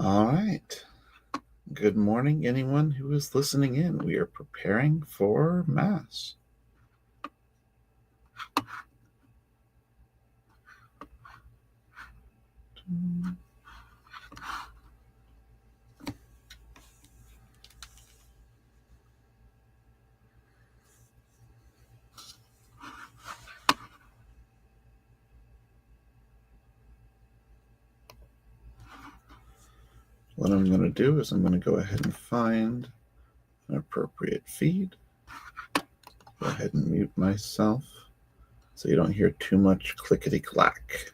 All right. Good morning, anyone who is listening in. We are preparing for Mass. What I'm going to do is I'm going to go ahead and find an appropriate feed. Go ahead and mute myself so you don't hear too much clickety-clack.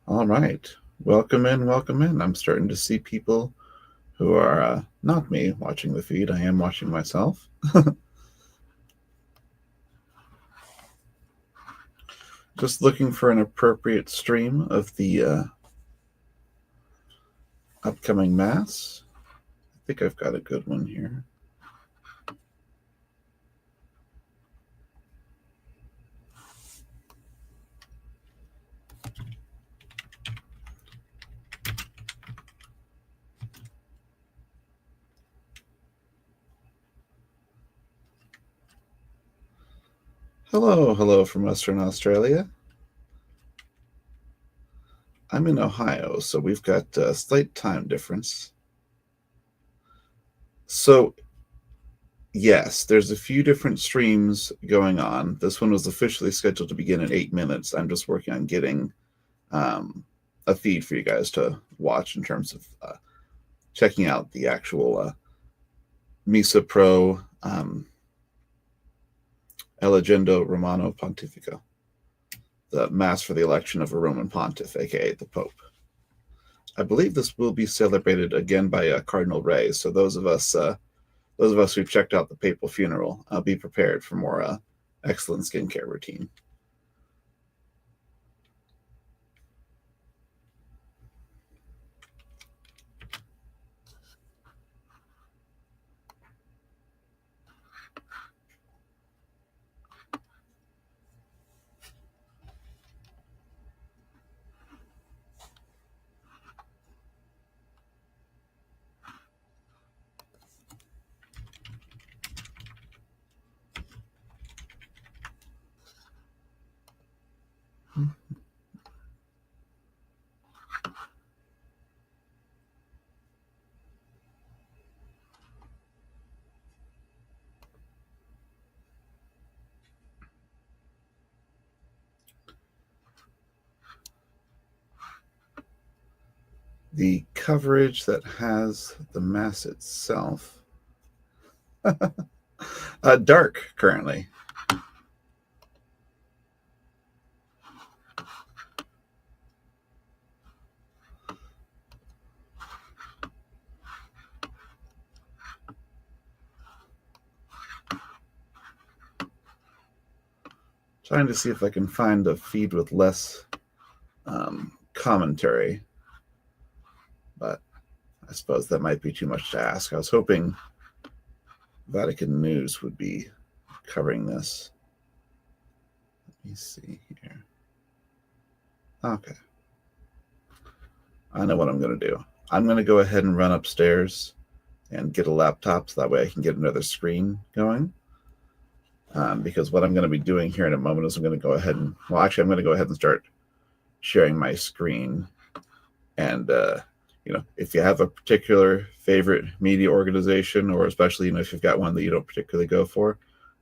All right. Welcome in, welcome in. I'm starting to see people who are not me watching the feed. I am watching myself. Just looking for an appropriate stream of the upcoming Mass. I think I've got a good one here. Hello from Western Australia. I'm in Ohio, so we've got a slight time difference. So, yes, there's a few different streams going on. This one was officially scheduled to begin in 8 minutes. I'm just working on getting a feed for you guys to watch in terms of checking out the actual Missa Pro Elegendo Romano Pontifica, the Mass for the election of a Roman pontiff, aka the Pope. I believe this will be celebrated again by Cardinal Ray. So those of us who checked out the papal funeral, be prepared for more excellent skincare routine. The coverage that has the Mass itself, dark currently. Trying to see if I can find a feed with less commentary, but I suppose that might be too much to ask. I was hoping Vatican News would be covering this. Let me see here. Okay. I know what I'm going to do. I'm going to go ahead and run upstairs and get a laptop so that way I can get another screen going. Because what I'm going to be doing here in a moment is I'm going to go ahead and, well, actually, I'm going to go ahead and start sharing my screen. And, if you have a particular favorite media organization, or especially, if you've got one that you don't particularly go for,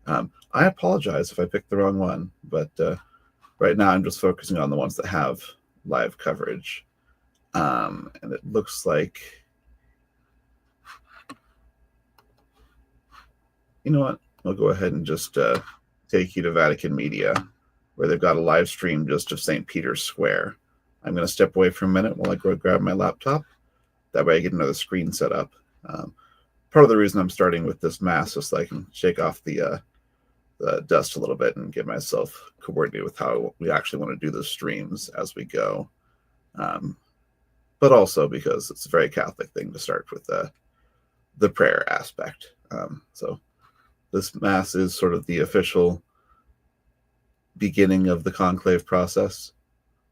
I apologize if I picked the wrong one. But right now I'm just focusing on the ones that have live coverage. And it looks like, you know what? I'll go ahead and just take you to Vatican Media, where they've got a live stream just of St. Peter's Square. I'm going to step away for a minute while I go grab my laptop. That way I get another screen set up. Part of the reason I'm starting with this Mass is so I can shake off the dust a little bit and get myself coordinated with how we actually want to do the streams as we go. But also because it's a very Catholic thing to start with the prayer aspect. So this Mass is sort of the official beginning of the conclave process.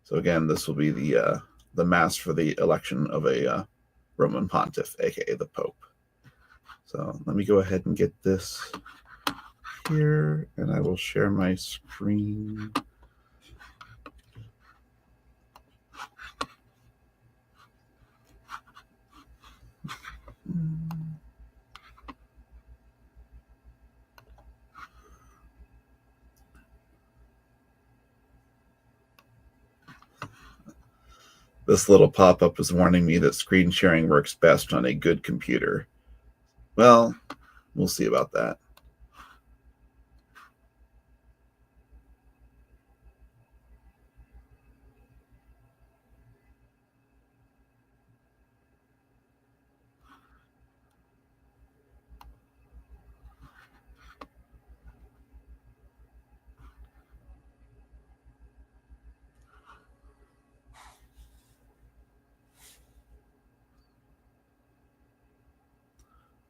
So again, this will be the Mass for the election of a Roman pontiff, aka the Pope. So let me go ahead and get this here, and I will share my screen. This little pop-up is warning me that screen sharing works best on a good computer. Well, we'll see about that.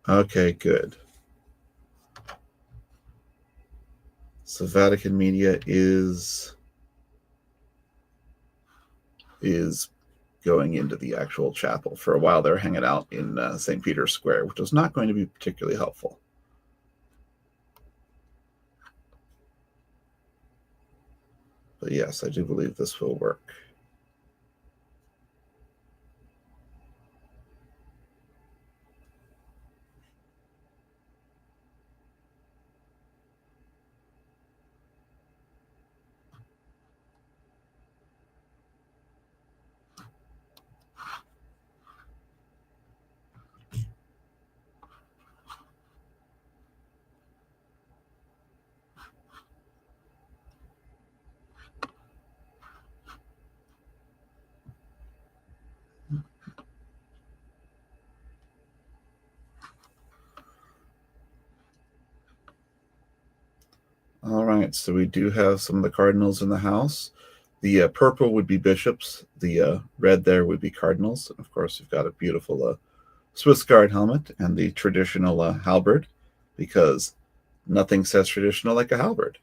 Okay, good. So Vatican Media is going into the actual chapel. For a while, they're hanging out in St. Peter's Square, which is not going to be particularly helpful. But yes, I do believe this will work. right, so we do have some of the cardinals in the house. The purple would be bishops. The red there would be cardinals. And of course, you've got a beautiful Swiss Guard helmet and the traditional halberd, because nothing says traditional like a halberd.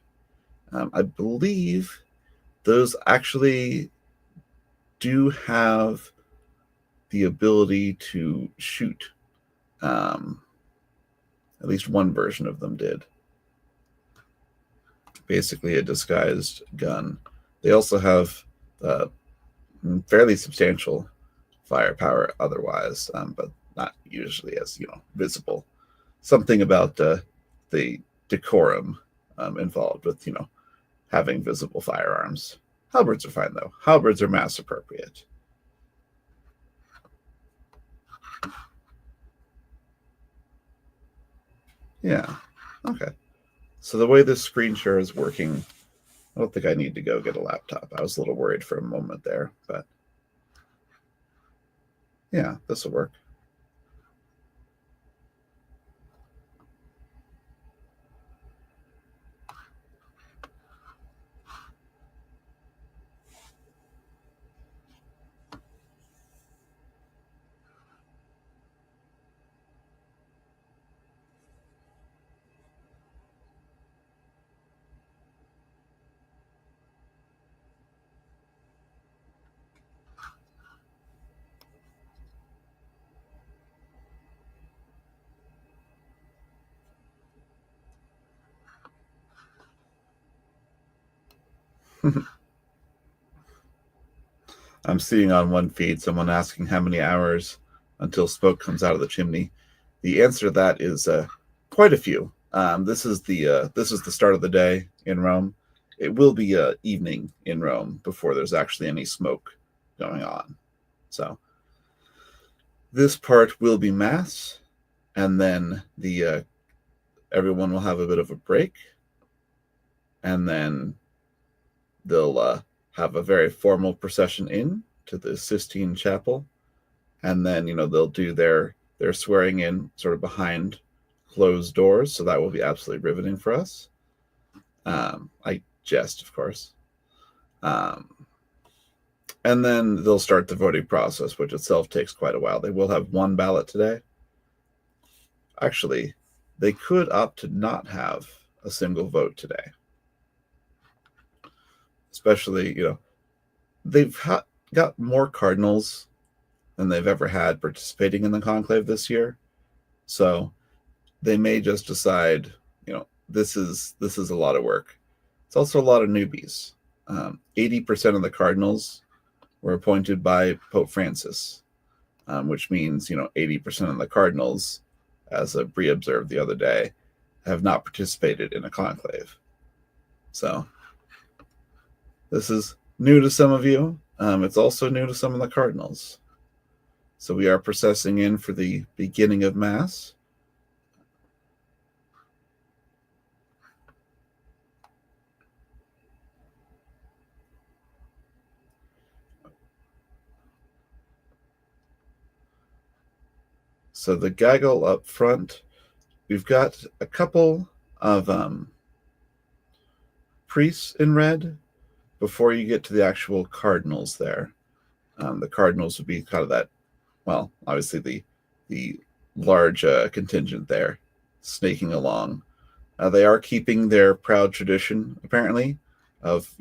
I believe those actually do have the ability to shoot. At least one version of them did. Basically a disguised gun. They also have fairly substantial firepower otherwise, but not usually as visible. Something about the decorum involved with having visible firearms. Halberds are fine though. Halberds are mass appropriate. Yeah. Okay. So the way this screen share is working, I don't think I need to go get a laptop. I was a little worried for a moment there, but yeah, this will work. I'm seeing on one feed someone asking how many hours until smoke comes out of the chimney. The answer to that is quite a few. This is the start of the day in Rome. It will be evening in Rome before there's actually any smoke going on. So this part will be mass, and then the everyone will have a bit of a break, and then they'll have a very formal procession in to the Sistine Chapel, and then they'll do their swearing in sort of behind closed doors. So that will be absolutely riveting for us. I jest, of course. And then they'll start the voting process, which itself takes quite a while. They will have one ballot today. Actually, they could opt to not have a single vote today. Especially, they've got more cardinals than they've ever had participating in the conclave this year. So they may just decide, this is a lot of work. It's also a lot of newbies. 80% of the cardinals were appointed by Pope Francis, which means 80% of the cardinals, as Brie observed the other day, have not participated in a conclave. So this is new to some of you. It's also new to some of the cardinals. So we are processing in for the beginning of Mass. So the gaggle up front, we've got a couple of priests in red before you get to the actual cardinals there. The cardinals would be kind of that, well, obviously the large contingent there snaking along. They are keeping their proud tradition, apparently, of,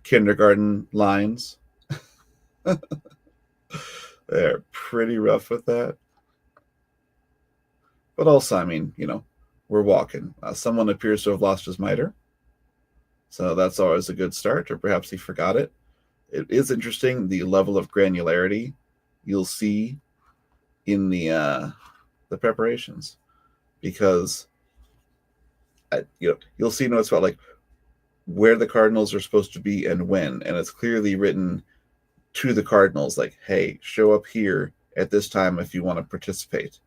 kindergarten lines. They're pretty rough with that. But also, I mean, we're walking. Someone appears to have lost his mitre. So that's always a good start, or perhaps he forgot it. It is interesting the level of granularity you'll see in the preparations, because you'll see notes about like where the cardinals are supposed to be and when, and it's clearly written to the cardinals like, hey, show up here at this time if you want to participate,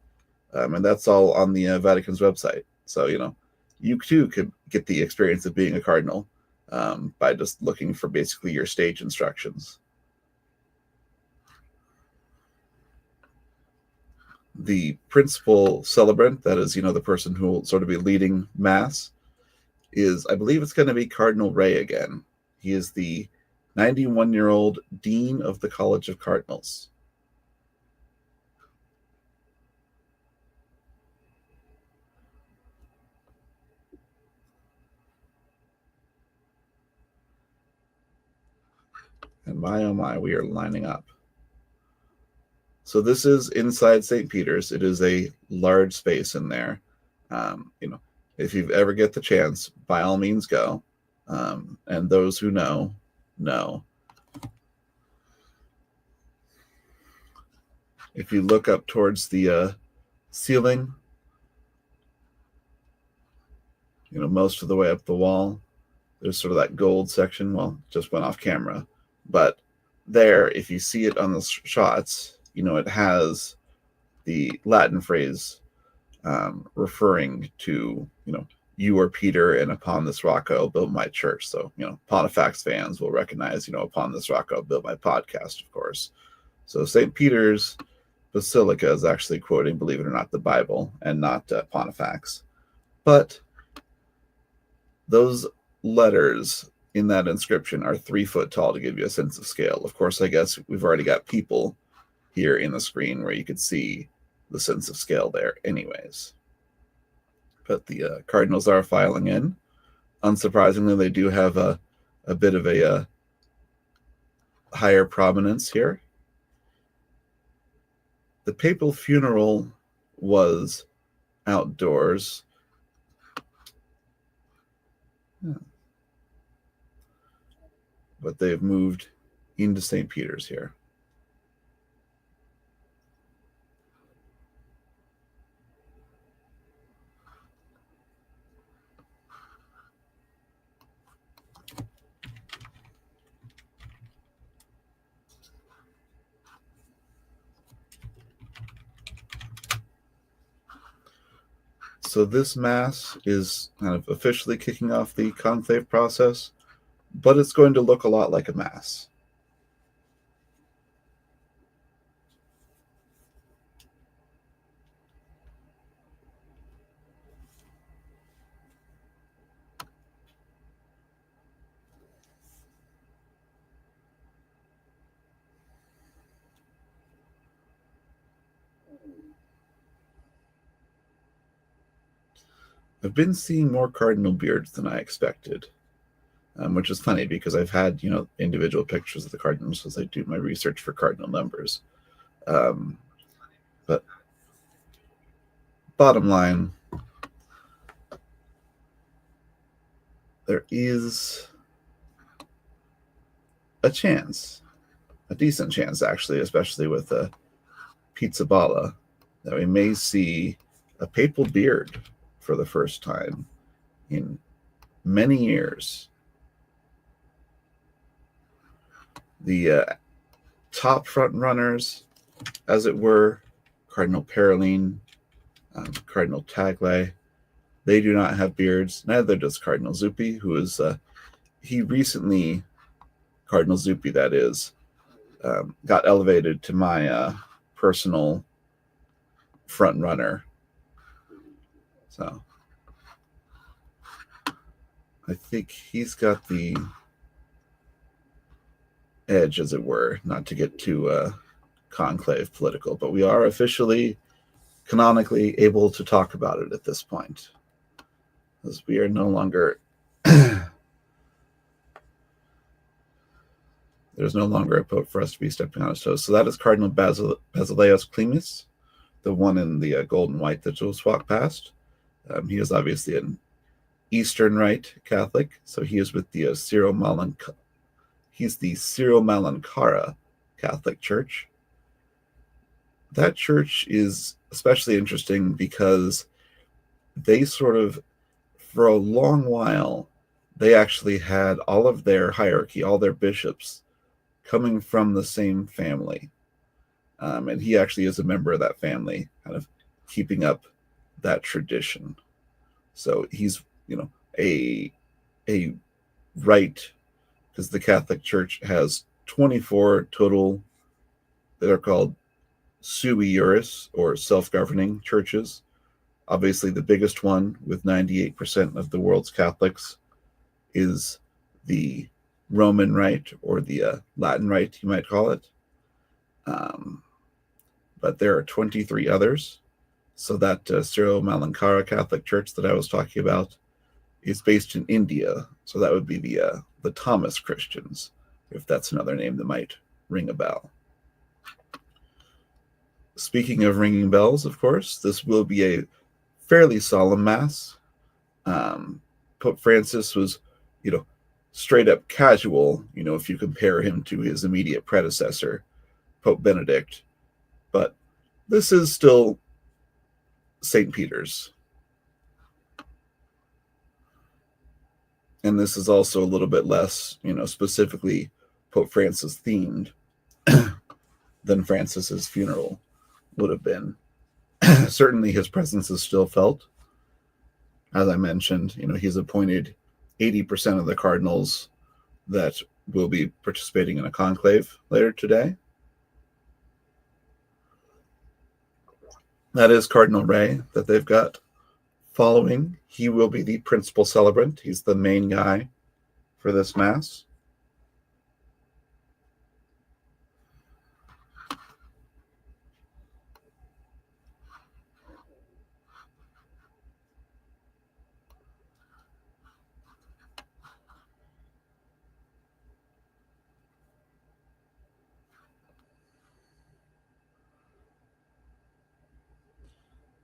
and that's all on the Vatican's website. So you too could get the experience of being a cardinal by just looking for basically your stage instructions. The principal celebrant, that is, the person who will sort of be leading Mass, is, I believe it's going to be Cardinal Ray again. He is the 91-year-old Dean of the College of Cardinals. And my, oh my, we are lining up. So this is inside St. Peter's. It is a large space in there. If you ever get the chance, by all means go. And those who know. If you look up towards the ceiling, most of the way up the wall, there's sort of that gold section. Well, just went off camera. But there, if you see it on the shots, it has the Latin phrase referring to, you are Peter, and upon this rock I'll build my church. So, Pontifacts fans will recognize, upon this rock I'll build my podcast, of course. So St. Peter's Basilica is actually quoting, believe it or not, the Bible and not Pontifacts. But those letters in that inscription are 3 foot tall to give you a sense of scale. Of course, I guess we've already got people here in the screen where you could see the sense of scale there anyways. But the Cardinals are filing in. Unsurprisingly, they do have a bit of a higher prominence here. The papal funeral was outdoors. Yeah. But they've moved into St. Peter's here. So this Mass is kind of officially kicking off the conclave process, but it's going to look a lot like a Mass. I've been seeing more cardinal beards than I expected, which is funny because I've had, individual pictures of the cardinals as I do my research for cardinal numbers. But bottom line, there is a chance, a decent chance actually, especially with Pizza Balla, that we may see a papal beard for the first time in many years. The top front runners, as it were, Cardinal Paroline, Cardinal Tagle, they do not have beards. Neither does Cardinal Zuppi, who is, he recently, Cardinal Zuppi that is, got elevated to my personal front runner. So I think he's got the edge, as it were, not to get too conclave political, but we are officially, canonically able to talk about it at this point, because we are no longer there's no longer a pope for us to be stepping on his toes. So that is Cardinal Basileus Clemis, the one in the gold and white that just walked past. He is obviously an Eastern Rite Catholic, so he is with the he's the Syro-Malankara Catholic Church. That church is especially interesting because they sort of, for a long while, they actually had all of their hierarchy, all their bishops, coming from the same family. And he actually is a member of that family, kind of keeping up that tradition. So he's, a rite, because the Catholic Church has 24 total that are called sui juris, or self-governing churches. Obviously, the biggest one, with 98% of the world's Catholics, is the Roman Rite, or the Latin Rite, you might call it. But there are 23 others. So that Syro-Malankara Catholic Church that I was talking about is based in India. So that would be the Thomas Christians, if that's another name that might ring a bell. Speaking of ringing bells, of course, this will be a fairly solemn Mass. Pope Francis was, straight up casual, if you compare him to his immediate predecessor, Pope Benedict. But this is still St. Peter's. And this is also a little bit less, specifically Pope Francis themed than Francis's funeral would have been. Certainly his presence is still felt. As I mentioned, he's appointed 80% of the cardinals that will be participating in a conclave later today. That is Cardinal Ray that they've got following. He will be the principal celebrant. He's the main guy for this Mass.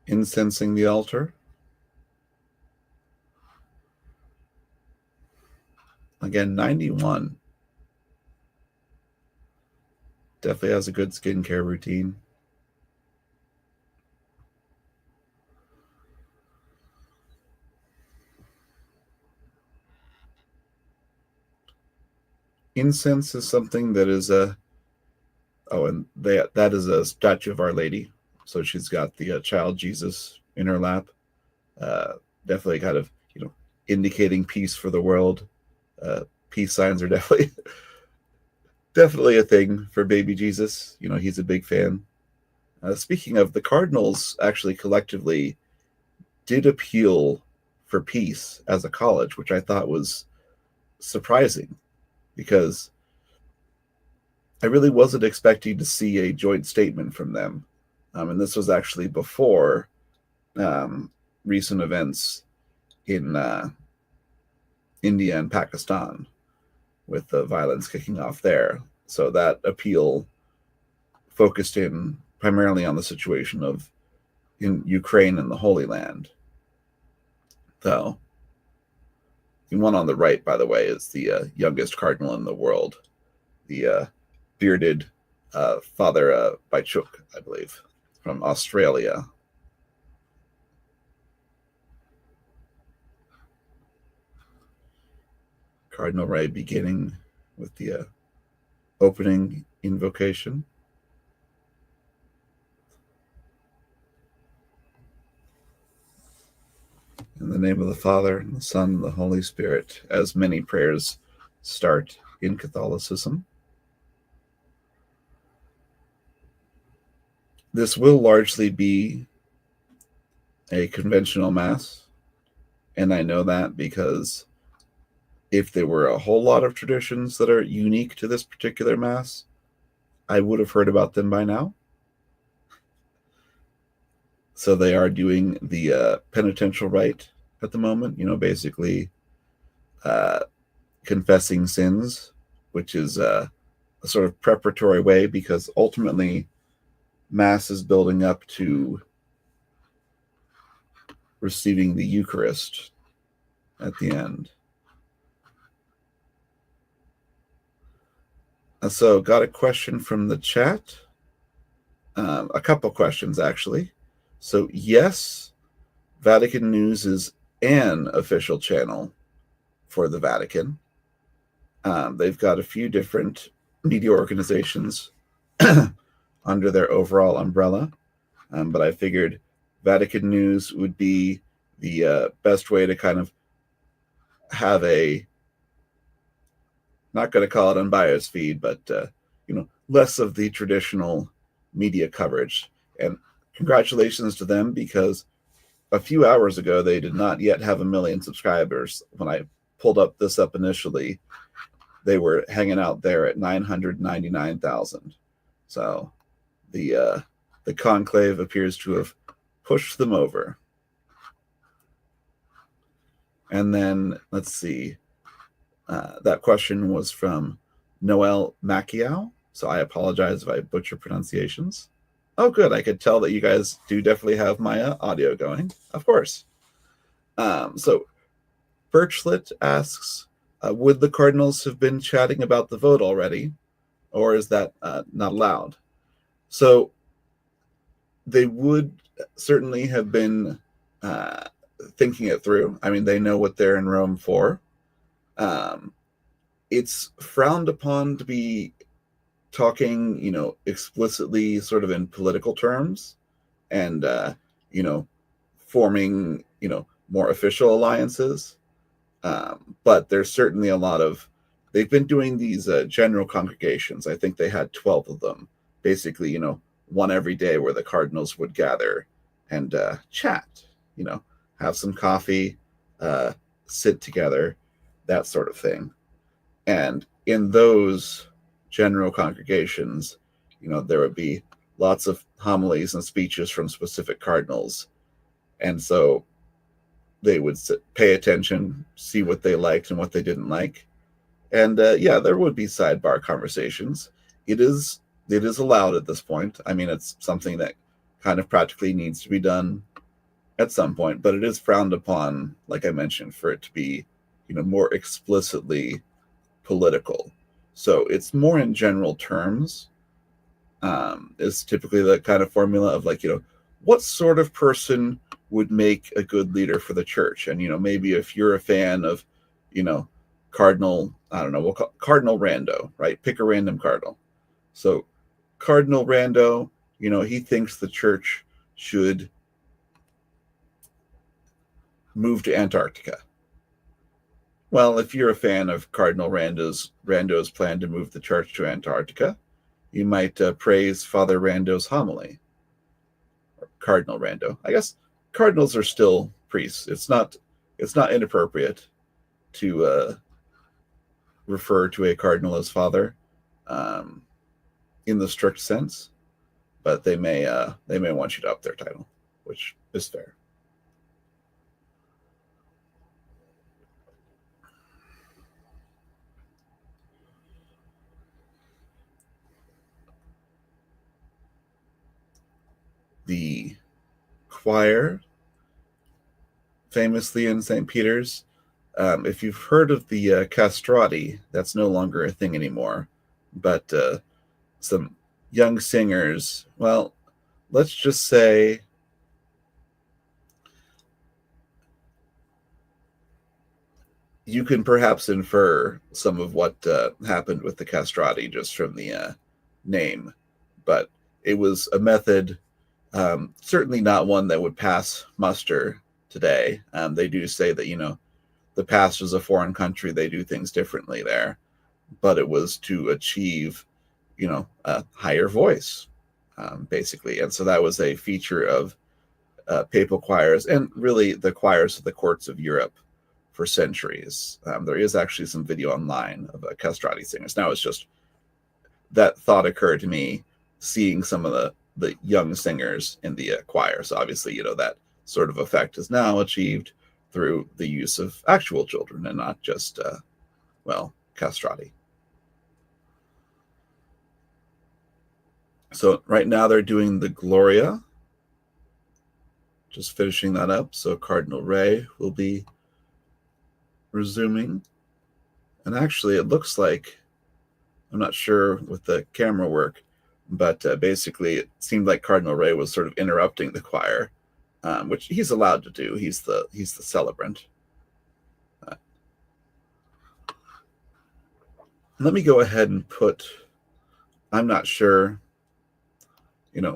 Incensing the altar. Again, 91. Definitely has a good skincare routine. Incense is something that is that is a statue of Our Lady. So she's got the child Jesus in her lap. Definitely kind of, indicating peace for the world. Peace signs are definitely a thing for baby Jesus. He's a big fan. Speaking of, the Cardinals actually collectively did appeal for peace as a college, which I thought was surprising, because I really wasn't expecting to see a joint statement from them. And this was actually before recent events in India and Pakistan, with the violence kicking off there. So that appeal focused in primarily on the situation in Ukraine and the Holy Land. Though, the one on the right, by the way, is the youngest cardinal in the world, the bearded Father Baichuk, I believe, from Australia. Cardinal Ray beginning with the opening invocation. In the name of the Father, and the Son, and the Holy Spirit, as many prayers start in Catholicism. This will largely be a conventional Mass, and I know that because if there were a whole lot of traditions that are unique to this particular Mass, I would have heard about them by now. So they are doing the penitential rite at the moment, basically confessing sins, which is a sort of preparatory way, because ultimately Mass is building up to receiving the Eucharist at the end. So got a question from the chat. A couple questions, actually. So yes, Vatican News is an official channel for the Vatican. They've got a few different media organizations under their overall umbrella. But I figured Vatican News would be the best way to kind of have a, not going to call it unbiased feed, but less of the traditional media coverage. And congratulations to them, because a few hours ago, they did not yet have 1 million subscribers. When I pulled this up initially, they were hanging out there at 999,000. So the Conclave appears to have pushed them over. And then, let's see, that question was from Noel Macchiao. So I apologize if I butcher pronunciations. Oh, good. I could tell that you guys do definitely have my audio going. Of course. So Birchlet asks, would the Cardinals have been chatting about the vote already? Or is that not allowed? So they would certainly have been thinking it through. I mean, they know what they're in Rome for. It's frowned upon to be talking, explicitly sort of in political terms and, forming, more official alliances. But there's certainly a lot of, they've been doing these general congregations. I think they had 12 of them, basically, one every day where the cardinals would gather and chat, have some coffee, sit together, that sort of thing. And in those general congregations, there would be lots of homilies and speeches from specific cardinals. And so they would pay attention, see what they liked and what they didn't like. And there would be sidebar conversations. It is allowed at this point. I mean, it's something that kind of practically needs to be done at some point, but it is frowned upon, like I mentioned, for it to be, more explicitly political. So it's more in general terms, is typically the kind of formula of like, what sort of person would make a good leader for the church? And, maybe if you're a fan of, Cardinal, I don't know, we'll call Cardinal Rando, right? Pick a random cardinal. So Cardinal Rando, he thinks the church should move to Antarctica. Well, if you're a fan of Cardinal Rando's plan to move the church to Antarctica, you might praise Father Rando's homily. Or Cardinal Rando. I guess cardinals are still priests. It's not inappropriate to refer to a cardinal as father, in the strict sense, but they may want you to up their title, which is fair. The choir, famously in St. Peter's, if you've heard of the castrati, that's no longer a thing anymore, but some young singers, well, let's just say you can perhaps infer some of what happened with the castrati just from the name, but it was a method, certainly not one that would pass muster today. They do say that, the past is a foreign country, they do things differently there, but it was to achieve, a higher voice, basically. And so that was a feature of papal choirs and really the choirs of the courts of Europe for centuries. There is actually some video online of castrati singers. Now, it's just that thought occurred to me seeing some of the young singers in the choir. So obviously, that sort of effect is now achieved through the use of actual children and not just, castrati. So right now they're doing the Gloria, just finishing that up. So Cardinal Ray will be resuming. And actually it looks like, I'm not sure with the camera work, but basically it seemed like Cardinal Ray was sort of interrupting the choir, which he's allowed to do. He's the celebrant. Let me go ahead and put, I'm not sure,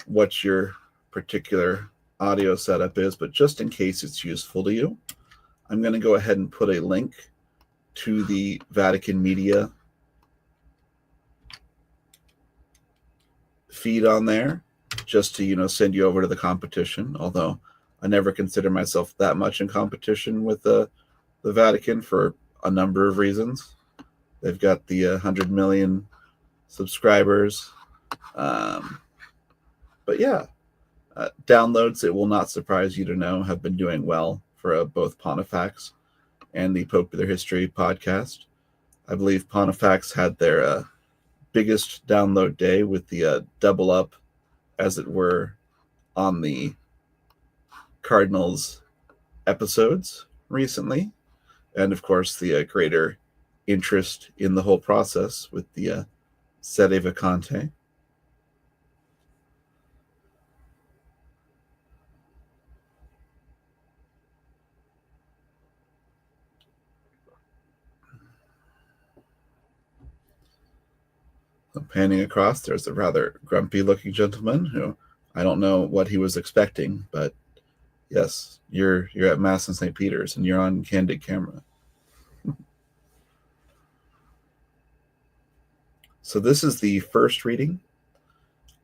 what your particular audio setup is, but just in case it's useful to you, I'm going to go ahead and put a link to the Vatican Media feed on there, just to, send you over to the competition. Although I never consider myself that much in competition with the Vatican for a number of reasons. They've got the 100 million subscribers. But yeah, downloads, it will not surprise you to know, have been doing well for both Pontifacts and the Popular History podcast. I believe Pontifacts had their biggest download day with the double up, as it were, on the Cardinals episodes recently. And of course, the greater interest in the whole process with the Sede Vacante. Panning across, there's a rather grumpy looking gentleman who I don't know what he was expecting, but yes, you're at Mass in St. Peter's and you're on candid camera. So this is the first reading.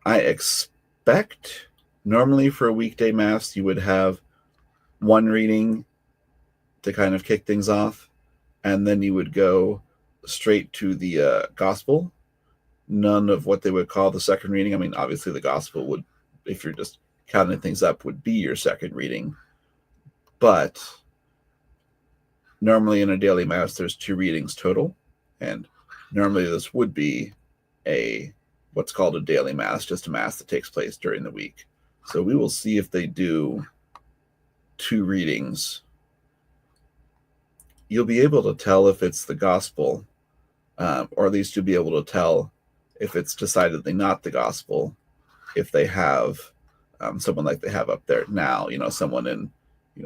I expect normally for a weekday Mass you would have one reading to kind of kick things off, and then you would go straight to the gospel. None of what they would call the second reading. I mean, obviously the gospel would, if you're just counting things up, would be your second reading. But normally in a daily Mass, there's 2 readings total. And normally this would be what's called a daily Mass, just a Mass that takes place during the week. So we will see if they do 2 readings. You'll be able to tell if it's the gospel, or at least you'll be able to tell if it's decidedly not the gospel, if they have someone like they have up there now, someone in,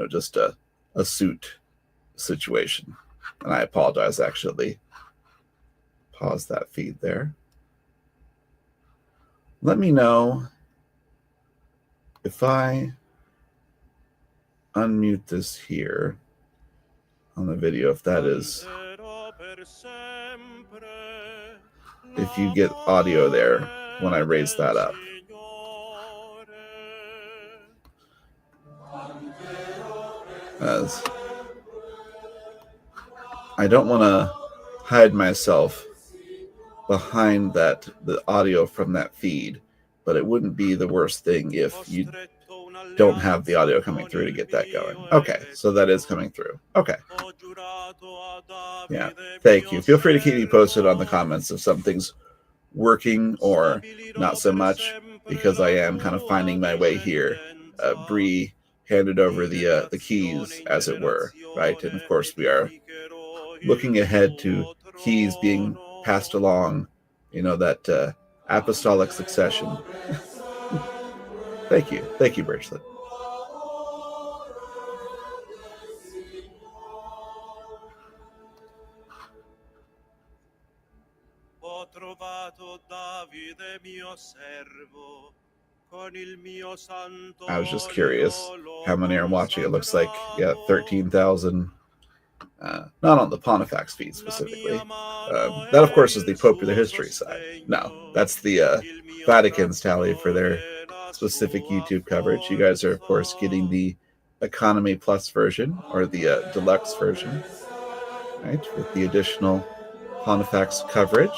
just a suit situation. And I apologize, actually. Pause that feed there. Let me know if I unmute this here on the video, if that is, if you get audio there when I raise that up. As I don't want to hide myself behind the audio from that feed, but it wouldn't be the worst thing if you don't have the audio coming through to get that going. Okay, so that is coming through. Okay. Yeah, thank you. Feel free to keep me posted on the comments if something's working or not so much, because I am kind of finding my way here. Bree handed over the keys, as it were, right? And of course, we are looking ahead to keys being passed along, that apostolic succession. Thank you, Bracelet. I was just curious how many are watching. It looks like 13,000. Not on the Pontifacts feed specifically. That, of course, is the Popular History side. No, that's the Vatican's tally for their specific YouTube coverage. You guys are, of course, getting the Economy Plus version, or the deluxe version, right, with the additional Pontifacts coverage.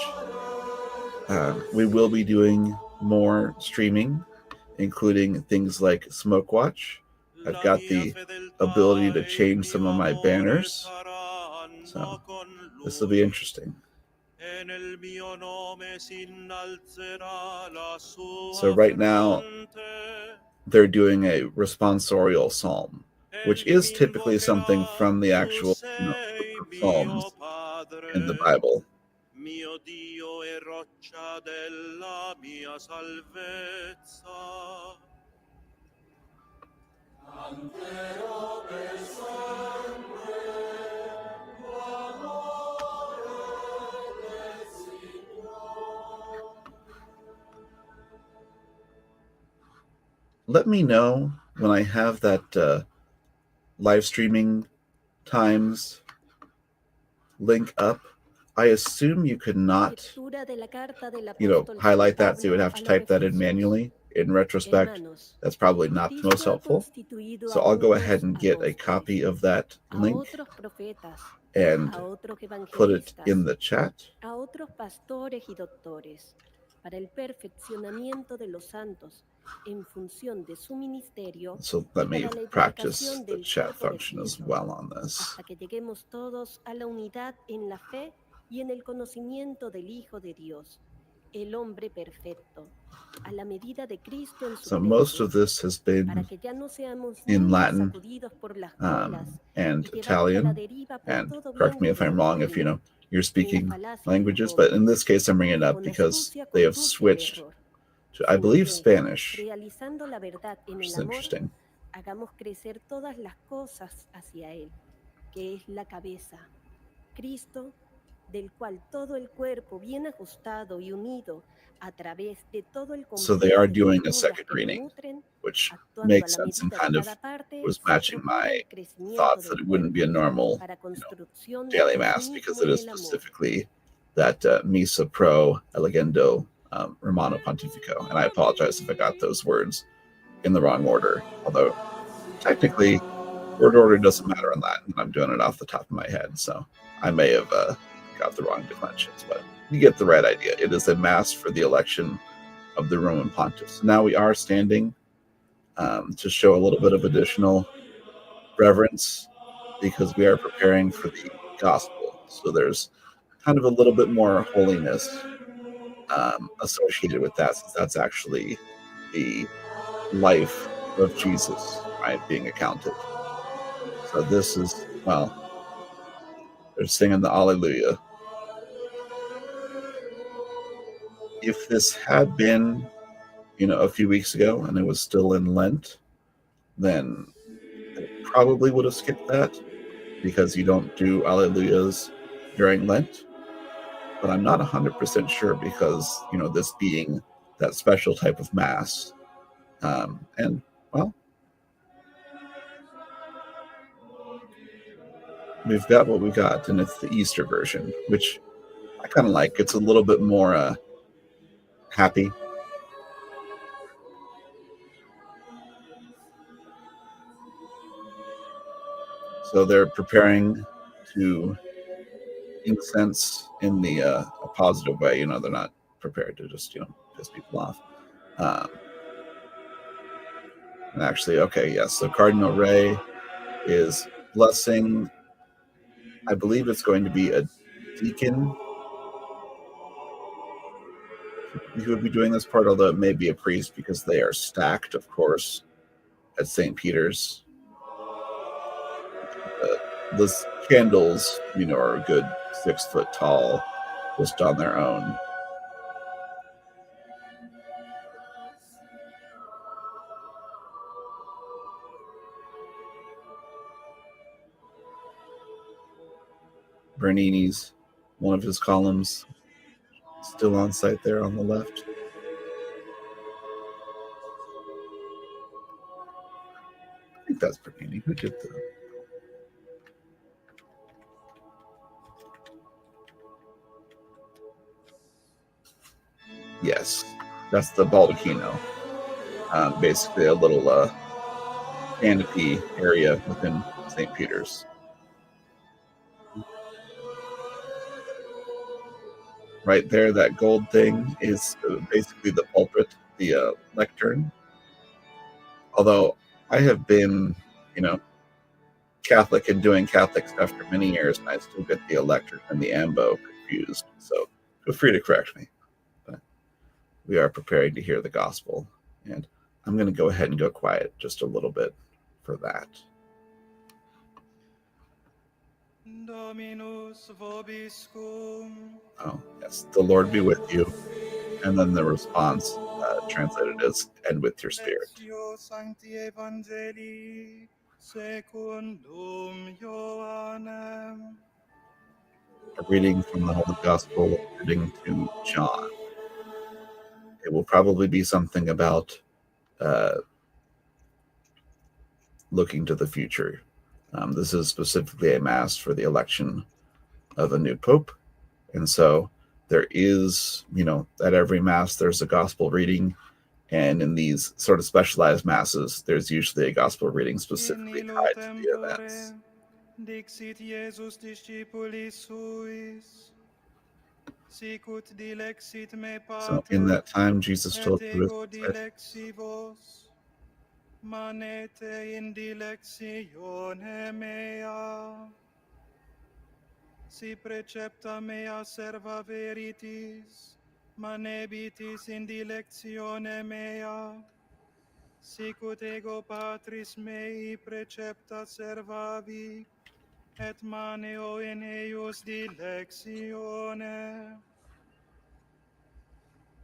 We will be doing more streaming, including things like Smoke Watch. I've got the ability to change some of my banners, so this will be interesting. So right now, they're doing a responsorial psalm, which is typically something from the actual psalms in the Bible. Mio Dio e roccia della mia salvezza. Canterò per sempre l'amore del Signore. Let me know when I have that live streaming times link up. I assume you could not, highlight that, so you would have to type that in manually. in retrospect, Hermanos, that's probably not the most Cristo ha helpful. constituido So a I'll go ahead unos and get a copy apóstoles, of that a link otros profetas, a and otros put it in evangelistas, the chat. a otros pastores y doctores, para el perfeccionamiento de los santos en función de su ministerio So y let me para la practice edificación the del chat cuerpo de function as Cristo, well on this. hasta que lleguemos todos a la unidad en la fe y en el conocimiento del Hijo de Dios, el hombre perfecto, a la medida de Cristo en su So most plenitud, of this has para been que ya no seamos in niños Latin sacudidos por las olas and y llevados a la Italian. deriva por And todo correct me viento if de I'm wrong if doctrina, you're en la speaking falacia de los languages, but in hombres, this case I'm bringing it que up con because astucia they have conduce al switched error, to, I sino believe, que, Spanish, realizando la verdad en which el is amor, interesting. hagamos crecer todas las cosas hacia Él, que es la cabeza, Cristo, del cual todo el cuerpo bien ajustado y unido a través de todo el So they are complejo de doing a fibras second que lo reading, nutren, which actuando a makes la sense and medida de kind of cada parte, was se matching procura my el crecimiento thoughts that del it wouldn't be a cuerpo normal, para construcción de daily Dios mass because mismo it en is el amor. specifically that Misa Pro Elegendo Romano Pontifico. And I apologize if I got those words in the wrong order, although technically word order doesn't matter on that, and I'm doing it off the top of my head, so I may have got the wrong declensions, but you get the right idea. It is a mass for the election of the Roman pontiff. So now we are standing to show a little bit of additional reverence because we are preparing for the gospel. So there's kind of a little bit more holiness associated with that, since that's actually the life of Jesus, right, being accounted. So this is, well, they're singing the Alleluia. If this had been, a few weeks ago and it was still in Lent, then I probably would have skipped that because you don't do Alleluias during Lent. But I'm not 100% sure because, this being that special type of Mass. And, well, we've got what we got, and it's the Easter version, which I kind of like. It's a little bit more happy. So they're preparing to incense in the a positive way. They're not prepared to just piss people off. And actually, okay, yes. So Cardinal Ray is blessing. I believe it's going to be a deacon who would be doing this part, although it may be a priest because they are stacked, of course, at St. Peter's. The candles, are a good 6 foot tall, just on their own. Bernini's, one of his columns, still on site there on the left. I think that's Bernini. Who did the... Yes, that's the baldacchino. Basically a little canopy area within St. Peter's. Right there, that gold thing is basically the pulpit, the lectern. Although I have been, Catholic and doing Catholic stuff for many years, and I still get the lectern and the ambo confused. So feel free to correct me. But we are preparing to hear the gospel, and I'm going to go ahead and go quiet just a little bit for that. Dominus vobiscum. Oh, yes, the Lord be with you. And then the response translated as, and with your spirit. Lectio Sancti Evangelii secundum Ioannem. A reading from the Holy Gospel according to John. It will probably be something about looking to the future. This is specifically a Mass for the election of a new Pope. And so there is, at every Mass, there's a Gospel reading. And in these sort of specialized masses, there's usually a gospel reading In specifically illo tied to the events. tempore dixit Iesus discipulis suis, sicut dilexit me So in pater, that time, Jesus et told to his ego disciples, dilexi vos, manete in dilectione mea. Si precepta mea serva veritis, manebitis in dilectione mea, sicut ego patris mei precepta servavi, et maneo in eius dilectione.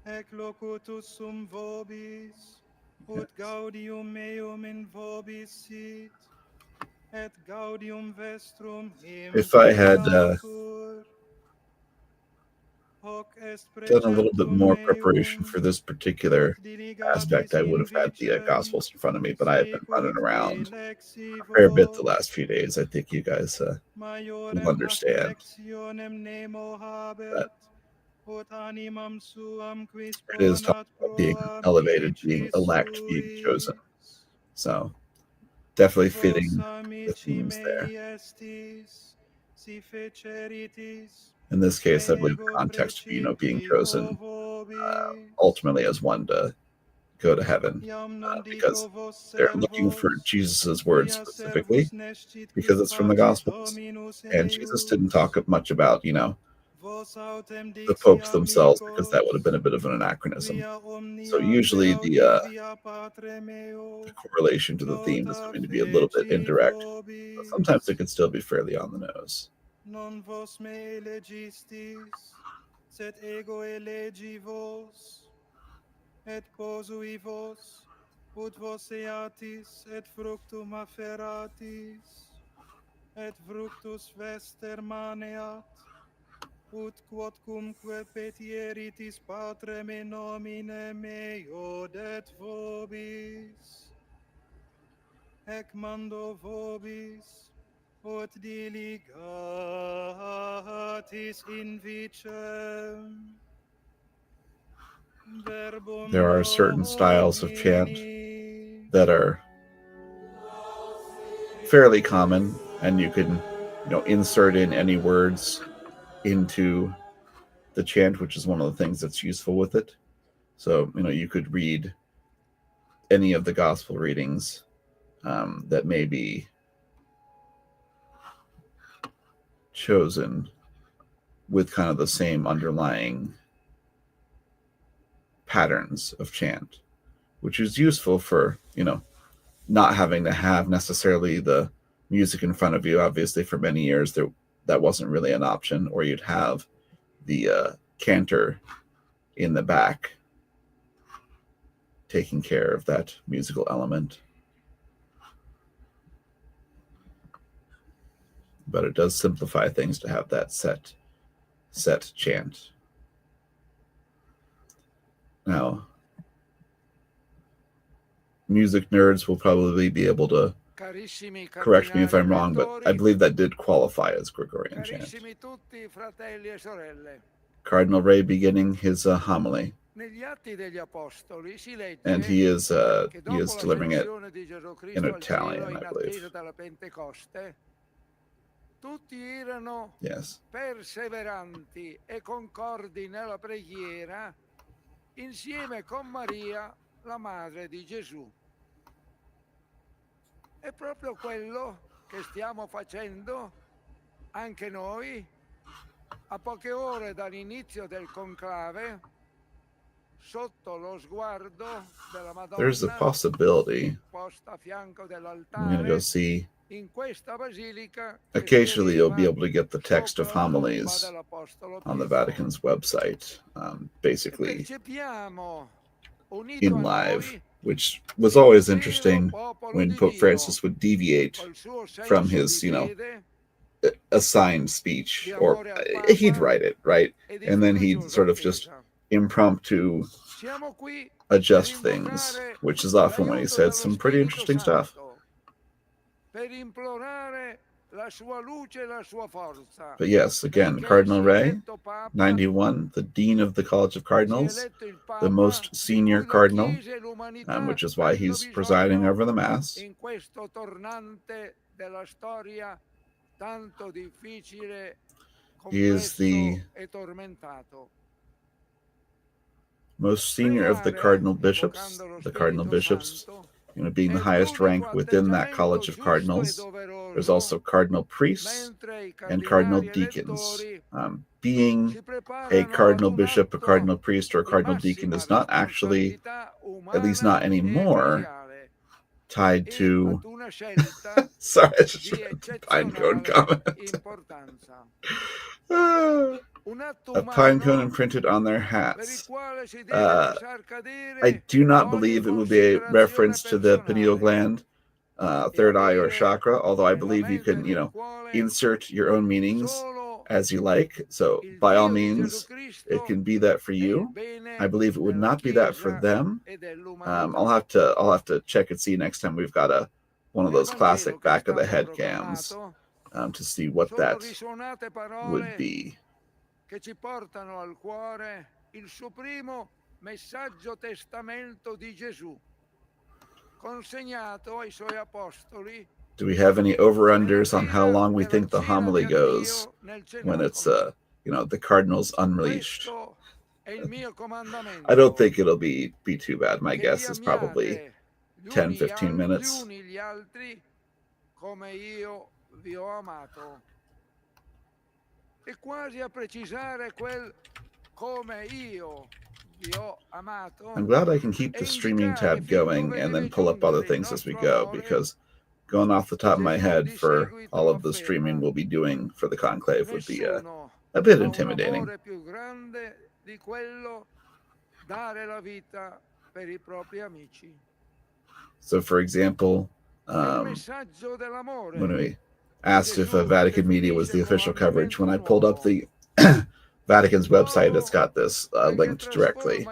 Ec locutus sum vobis, ut gaudium meum in vobis sit, et gaudium vestrum if I had impellatur. Hoc est done a little bit preceptum more preparation meum, for this particular ut aspect, diligabis I would in have had the vicem, Gospels in front of me, but I have been running sicut around dilexi a fair bit the vos, last few days. I think you guys will maiorem hac understand lectionem nemo that habet, ut animam suam quis it is talking ponat about being pro elevated, being amici elect, being chosen. suis. So definitely Vos fitting the amici themes there. mei estis, si feceritis, In this case, I me believe the ego context would be, being precipito chosen vobis. ultimately as one to go to heaven, Iam non because dico vos they're looking for servos, Jesus's words quia specifically servus nescit because quid it's from the facit Gospels. Dominus And Jesus didn't talk eius. much about, Vos autem the dixi popes themselves because that would have been amicos, a bit of an anachronism. quia So omnia usually per the audivia patre meo, correlation to the theme is nota going to be a little bit feci indirect, but sometimes it vobis. can still be fairly on the nose. Non vos me elegistis, sed ego elegi vos, et posui vos, ut vos eatis, et fructum afferatis, et fructus vester maneat, ut quodcumque petieritis patrem in nomine meo det vobis, ec mando vobis, ut diligatis in vicem, verbum There are certain styles of chant Domini. that are fairly common, and you can, insert in any words into the chant, which is one of the things that's useful with it. So, you could read any of the gospel readings that may be chosen with kind of the same underlying patterns of chant, which is useful for, not having to have necessarily the music in front of you. Obviously, for many years, that wasn't really an option, or you'd have the cantor in the back taking care of that musical element. But it does simplify things to have that set chant. Now, music nerds will probably be able to Carissimi correct me if cardinali I'm wrong, but I rettori, believe that did qualify as Gregorian chant. carissimi tutti fratelli e sorelle. Cardinal Ray beginning his homily, Negli Atti degli Apostoli si and legge he is che dopo delivering it l'ascensione di Gesù in Cristo al cielo Italian, in I attesa believe. della Pentecoste, tutti erano Yes. perseveranti e concordi nella preghiera insieme con Maria, la madre di Gesù. È proprio quello che stiamo facendo anche noi a poche ore dall'inizio del conclave, sotto lo sguardo della There's a Madonna possibility. posta a fianco I'm going to dell'altare go see. in questa basilica che Occasionally, you'll be si able to get the text of sopra la tomba homilies dell'Apostolo on the Pietro. Vatican's website, E basically percepiamo, unito in a live, noi, which was always l'intero interesting popolo when di Pope Dio, Francis would deviate col suo from senso his, di fede, assigned di speech, or amore al he'd Papa write it, right? e di And then he'd fiduciosa sort of just attesa. impromptu Siamo qui adjust per things, invocare which is often when he l'aiuto said dello some pretty Spirito interesting stuff. Santo, per implorare la sua luce e la sua forza. But yes, again, Benché Cardinal sia Ray, eletto Papa, 91, the Dean of the College of sia Cardinals, eletto il Papa, the most di senior cui la cardinal, Chiesa e l'umanità which is why hanno he's presiding bisogno over the Mass. in questo tornante della storia tanto difficile, He is the complesso e tormentato. most senior of the cardinal bishops, the cardinal bishops, being the highest rank within that college of cardinals. There's also cardinal priests and cardinal deacons. Being a cardinal bishop, a cardinal priest, or a cardinal deacon is not actually, at least not anymore, tied to sorry, I just read the pinecone comment. A pinecone imprinted on their hats. I do not believe it would be a reference to the pineal gland, third eye, or chakra, although I believe you can, insert your own meanings as you like. So by all means, it can be that for you. I believe it would not be that for them. I'll have to check and see next time we've got one of those classic back of the head cams to see what that would be. Che ci portano al cuore il suo primo messaggio testamento di Gesù, consegnato ai suoi apostoli. Do we have any over-unders on how long we think the homily goes when it's, the Cardinals Unleashed? I don't think it'll be too bad. My guess is probably 10, 15 minutes. E quasi a precisare quel come io vi ho amato. I'm glad I can keep the streaming tab going and then pull up other things as we go, because going off the top of my head for all of the streaming we'll be doing for the conclave would be a bit intimidating. So, for example, when we asked if Vatican Media was the official coverage, when I pulled up the Vatican's website, it's got this linked directly.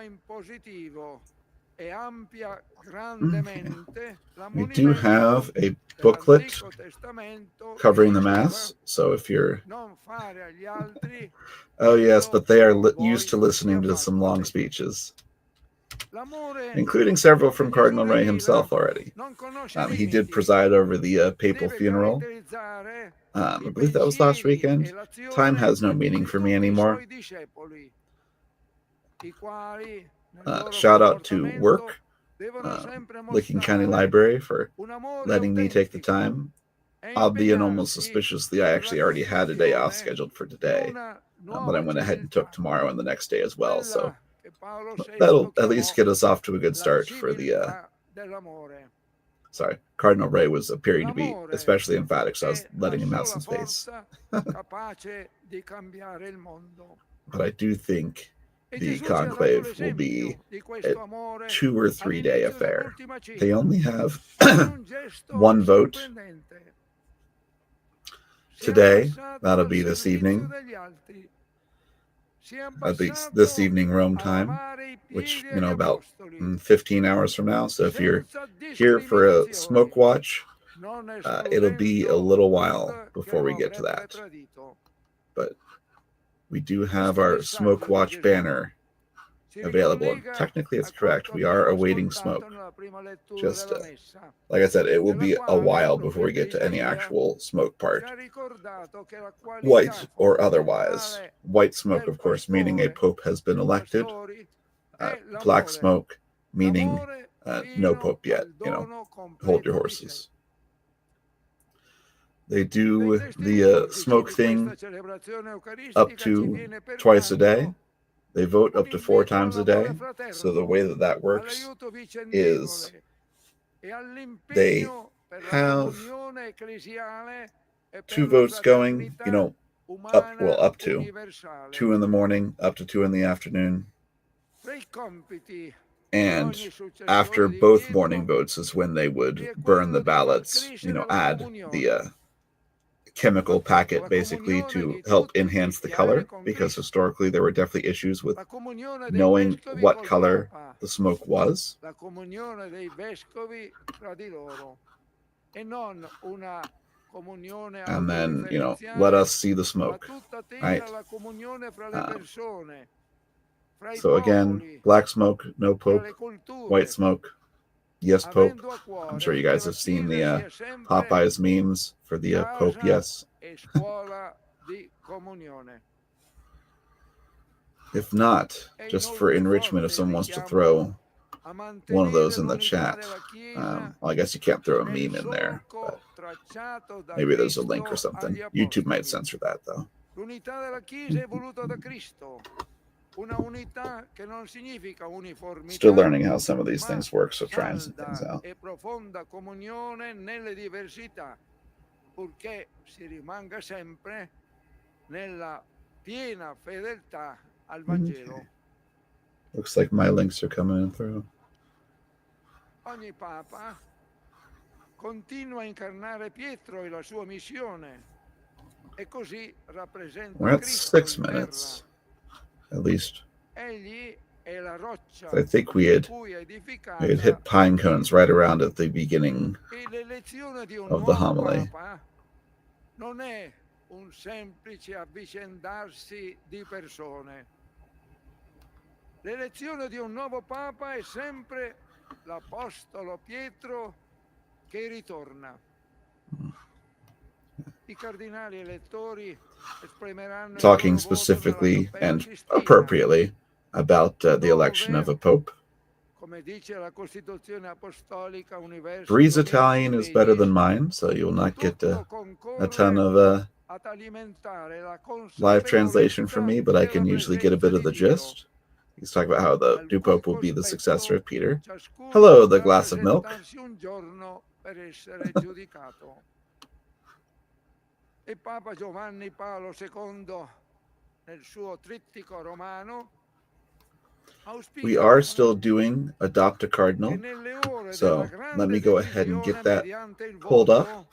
Okay. We do have a booklet covering the Mass, so if you're... Oh yes, but they are used to listening to some long speeches, including several from Cardinal Ray himself already. He did preside over the papal funeral. I believe that was last weekend. Time has no meaning for me anymore. Shout out to Work, Licking County Library, for letting me take the time. Oddly and almost suspiciously, I actually already had a day off scheduled for today, but I went ahead and took tomorrow and the next day as well. So that'll at least get us off to a good start for the... Sorry, Cardinal Ray was appearing to be especially emphatic, so I was letting him have some space. But I do think the conclave will be a 2 or 3 day affair. They only have one vote today. That'll be this evening. At least this evening Rome time, which, about 15 hours from now. So if you're here for a smoke watch, it'll be a little while before we get to that. But we do have our smoke watch banner available. And technically it's correct. We are awaiting smoke. Just like I said, it will be a while before we get to any actual smoke part, white or otherwise. White smoke, of course, meaning a pope has been elected. Black smoke, meaning no pope yet. Hold your horses. They do the smoke thing up to twice a day. They vote up to 4 times a day. So the way that works is they have 2 votes going, up to 2 in the morning, up to 2 in the afternoon. And after both morning votes is when they would burn the ballots, add the chemical packet basically to help enhance the color, because historically there were definitely issues with knowing what color the smoke was. and then, let us see the smoke, right? So again, black smoke, no Pope. White smoke, yes Pope. I'm sure you guys have seen the Popeyes memes for the Pope, yes. If not, just for enrichment, if someone wants to throw one of those in the chat, well, I guess you can't throw a meme in there, but maybe there's a link or something. YouTube might censor that, though. L'unità della Chiesa è voluta da Cristo. Una unità che non significa uniformità. Still learning how some of these things work, so trying some things out. E profonda comunione nelle diversità, purché si rimanga sempre nella piena fedeltà al Vangelo. Okay. Looks like my links are coming in through. Ogni Papa continua a incarnare Pietro e la sua missione e così rappresenta We're at Cristo 6 in terra. minutes, at least. Egli è la roccia I think we had hit pine cones right around at the beginning of the homily. Non è un semplice avvicendarsi di persone. L'elezione di un nuovo Papa è sempre l'Apostolo Pietro che ritorna. I cardinali elettori esprimeranno Talking specifically and appropriately about the election of a pope. Bree's Italian is better than mine, so you'll not get a ton of live translation from me, but I can usually get a bit of the gist. He's talking about how the new pope will be the successor of Peter. Hello, the glass of milk. E Papa Giovanni Paolo II nel suo trittico romano we are still doing Adopt a Cardinal, so let me go ahead and get that pulled up.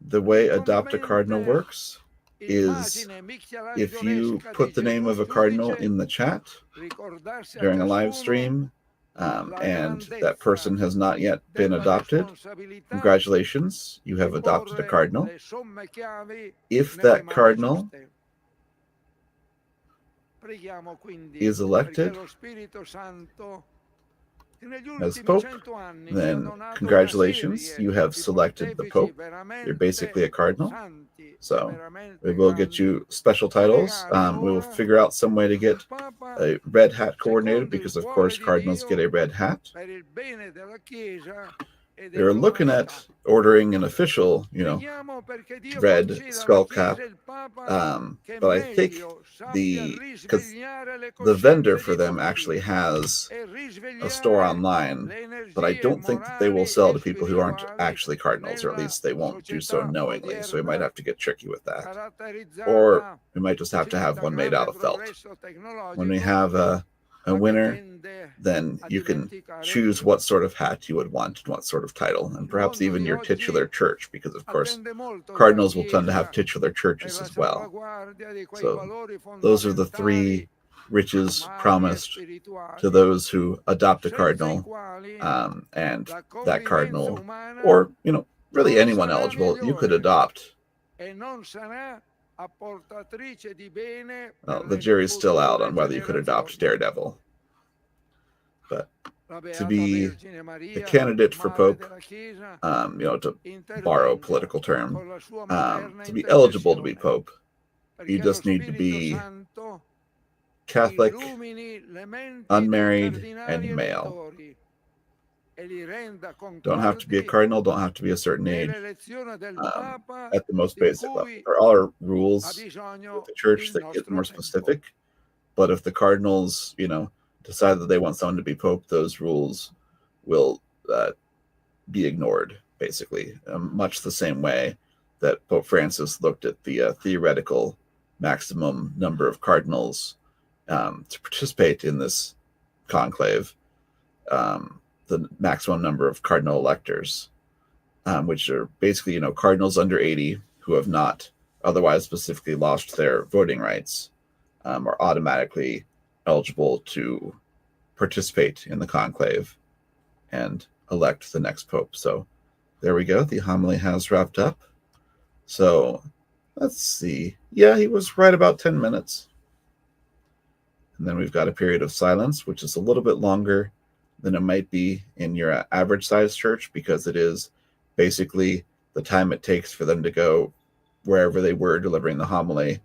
The way Adopt a Cardinal works is if you put the name of a cardinal in the chat during a live stream and that person has not yet been adopted, congratulations, you have adopted a cardinal. If that cardinal is elected as Pope, then congratulations, you have selected the Pope. You're basically a cardinal. So we will get you special titles. We will figure out some way to get a red hat coordinated because, of course, cardinals get a red hat. They're looking at ordering an official, red skull cap. But I think because the vendor for them actually has a store online, but I don't think that they will sell to people who aren't actually cardinals, or at least they won't do so knowingly. So we might have to get tricky with that. Or we might just have to have one made out of felt. When we have a winner, then you can choose what sort of hat you would want and what sort of title, and perhaps even your titular church, because of course cardinals will tend to have titular churches as well. So those are the three riches promised to those who adopt a cardinal, and that cardinal, or really anyone eligible, you could adopt. Well, the jury's still out on whether you could adopt Daredevil. But to be a candidate for Pope, to borrow a political term, to be eligible to be Pope, you just need to be Catholic, unmarried, and male. Don't have to be a cardinal, don't have to be a certain age. At the most basic level, there are rules with the church that get more specific, but if the cardinals, decide that they want someone to be Pope, those rules will be ignored, basically, much the same way that Pope Francis looked at the theoretical maximum number of cardinals to participate in this conclave, the maximum number of cardinal electors, which are basically, cardinals under 80 who have not otherwise specifically lost their voting rights, are automatically eligible to participate in the conclave and elect the next pope. So There we go. The homily has wrapped up. So let's see. Yeah, he was right about 10 minutes. And then we've got a period of silence, which is a little bit longer than it might be in your average size church, because it is basically the time it takes for them to go wherever they were delivering the homily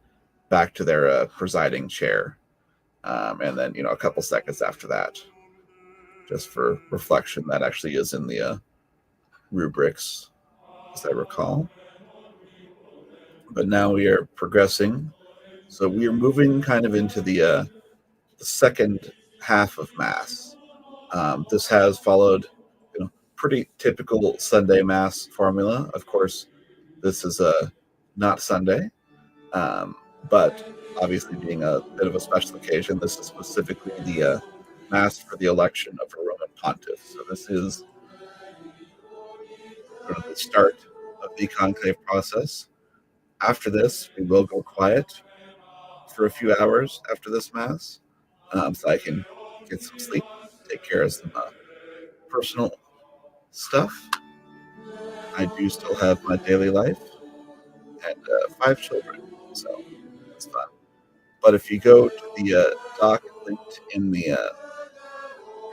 back to their presiding chair. And then, a couple seconds after that, just for reflection. That actually is in the rubrics, as I recall. But now we are progressing. So we are moving kind of into the second half of Mass. This has followed, pretty typical Sunday Mass formula. Of course, this is not Sunday, but obviously being a bit of a special occasion, this is specifically the Mass for the election of a Roman pontiff. So this is sort of the start of the conclave process. After this, we will go quiet for a few hours after this Mass, so I can get some sleep, take care of some personal stuff. I do still have my daily life and 5 children, so that's fun. But if you go to the doc linked in the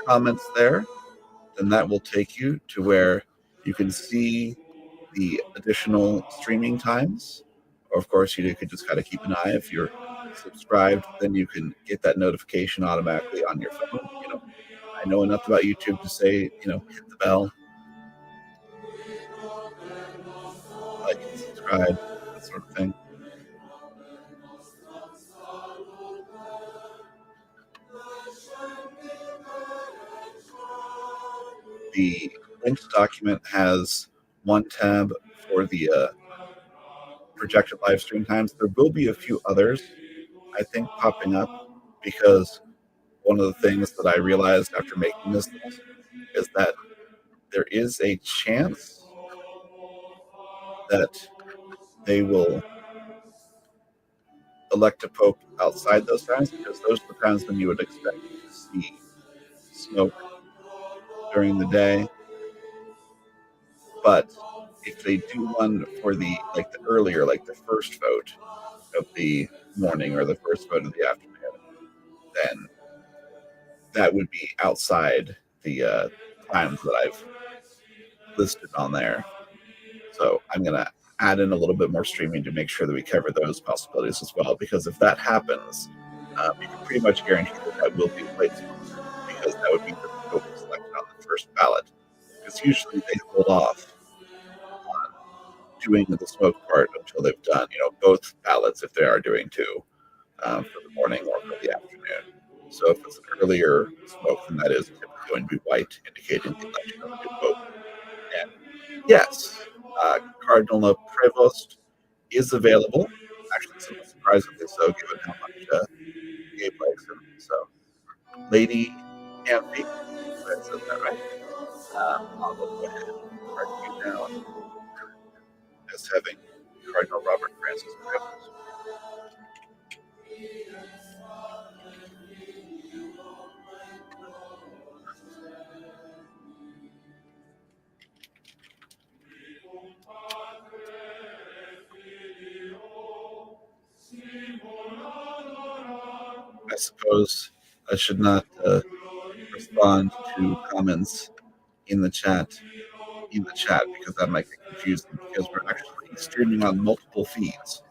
comments there, then that will take you to where you can see the additional streaming times. Or of course, you could just kind of keep an eye. If you're subscribed, then you can get that notification automatically on your phone. I know enough about YouTube to say, hit the bell, like and subscribe, that sort of thing. The linked document has one tab for the projected live stream times. There will be a few others, I think, popping up, because one of the things that I realized after making this list is that there is a chance that they will elect a pope outside those times, because those are the times when you would expect to see smoke during the day. But if they do one for the earlier, like the first vote of the morning or the first vote of the afternoon, then that would be outside the times that I've listed on there. So I'm going to add in a little bit more streaming to make sure that we cover those possibilities as well, because if that happens, you can pretty much guarantee that will be white smoke, because that would be the pope selected on the first ballot, because usually they hold off on doing the smoke part until they've done, both ballots, if they are doing two, for the morning or for the afternoon. So if it's an earlier smoke, then that is typically going to be white, indicating the election of a new pope. And yes, Cardinal Prevost is available. Actually, somewhat surprisingly so, given how much Gabe likes him. So, Lady Amphi, I said that right. I'll go ahead and mark you down as having Cardinal Robert Francis Prevost. I suppose I should not respond to comments in the chat because that might get confusing, because we're actually streaming on multiple feeds,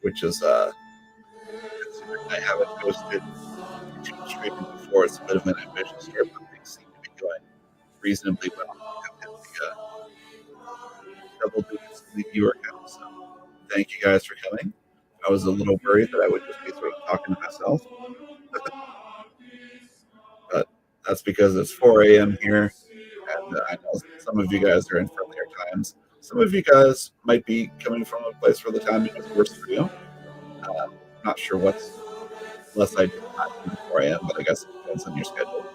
which is considering I haven't hosted YouTube streaming before, it's a bit of an ambitious start, but things seem to be going reasonably well. I've hit the double digits in the viewer count, so thank you guys for coming. I was a little worried that I would just be sort of talking to myself, but that's because it's 4 a.m. here, and I know some of you guys are in friendlier times. Some of you guys might be coming from a place where the timing is worse for you. Not sure what's less ideal than 4 a.m., but I guess it depends on your schedule.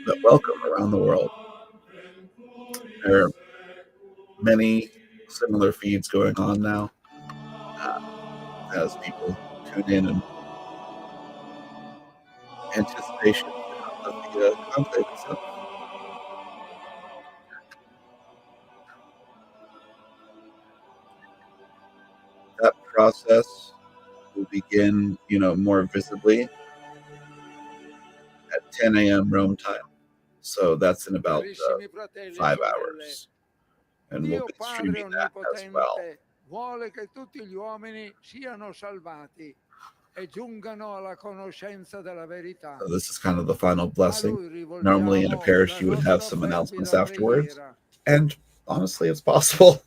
But welcome around the world. There are many similar feeds going on now, as people tune in anticipation of the conclave itself. process will begin, more visibly at 10 a.m. Rome time. So that's in about Carissimi fratelli e 5 sorelle, hours. And we'll Dio be Padre streaming that as well. Onnipotente vuole che tutti gli uomini siano salvati e giungano alla conoscenza della verità. So this is kind of the final A blessing. lui Normally in a rivolgiamo parish, la you would have nostra some announcements fervida afterwards. preghiera. And honestly, it's possible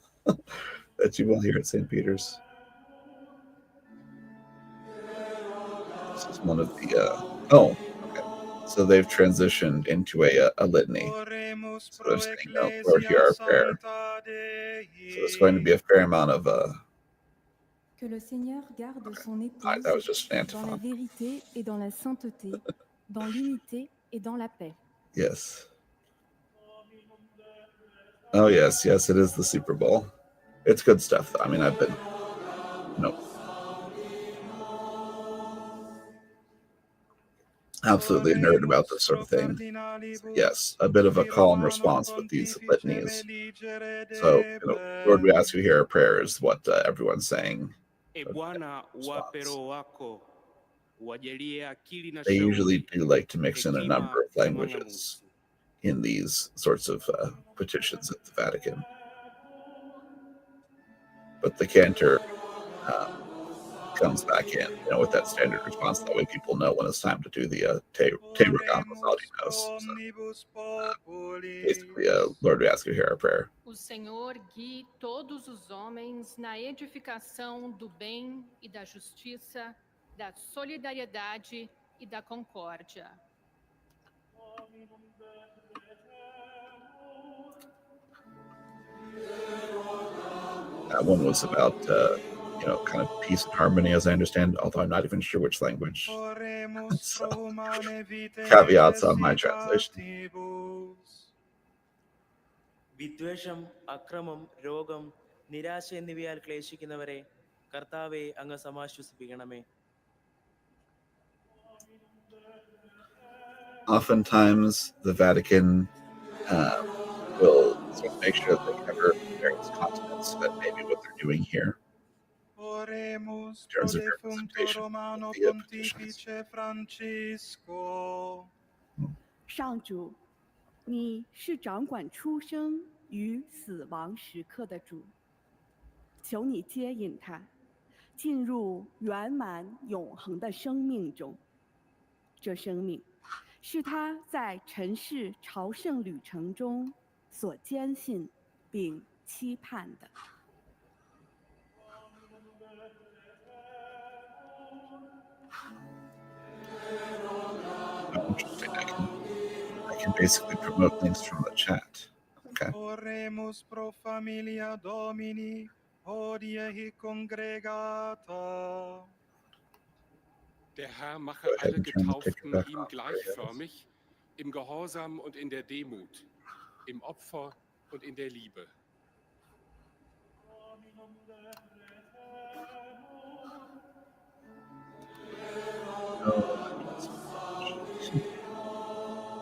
that you will hear at St. Peter's. This is one of the, okay. So they've transitioned into a litany. Oremus So they're pro saying, Lord, hear ecclesia our prayer. sancta Dei. So it's going to be a fair amount of, Que le Seigneur garde son that épouse was just an dans la antiphon. vérité et dans la sainteté, dans l'unité et dans la paix. Yes. Oh, yes, it is the Super Bowl. It's good stuff. I mean, I've been, absolutely a nerd about this sort of thing. So yes, a bit of a call and response with these litanies. So, Lord, we ask you to hear our prayers, what everyone's saying. They usually do like to mix in a number of languages in these sorts of petitions at the Vatican. But the cantor comes back in, with that standard response. That way people know when it's time to do the Te Regamus Audinos. So, basically, Lord, we ask you to hear our prayer. O Senhor guie todos os homens na edificação do bem e da justiça, da solidariedade e da concórdia. That one was about, kind of peace and harmony, as I understand, although I'm not even sure which language. So, caveats on my translation. വിദ്വേഷം, അക്രമം, രോഗം, നിരാശ എന്നിവയാൽ ക്ലേശിക്കുന്നവരെ കർത്താവെ അങ്ങ് സമാശ്വസിപ്പിക്കണമേ. Oftentimes, the Vatican will sort of make sure that they cover various continents. That may be what they're doing here in terms of representation of the petitions. 上主，你是掌管出生与死亡时刻的主，求你接引他进入圆满永恒的生命中。这生命是他在尘世朝圣旅程中所坚信并期盼的。Interesting. I can basically promote things from the chat. Okay. Oremus pro familia Domini, hodie hic congregata. Der Herr mache alle Getauften ihm gleichförmig, im Gehorsam und in der Demut, im Opfer und in der Liebe.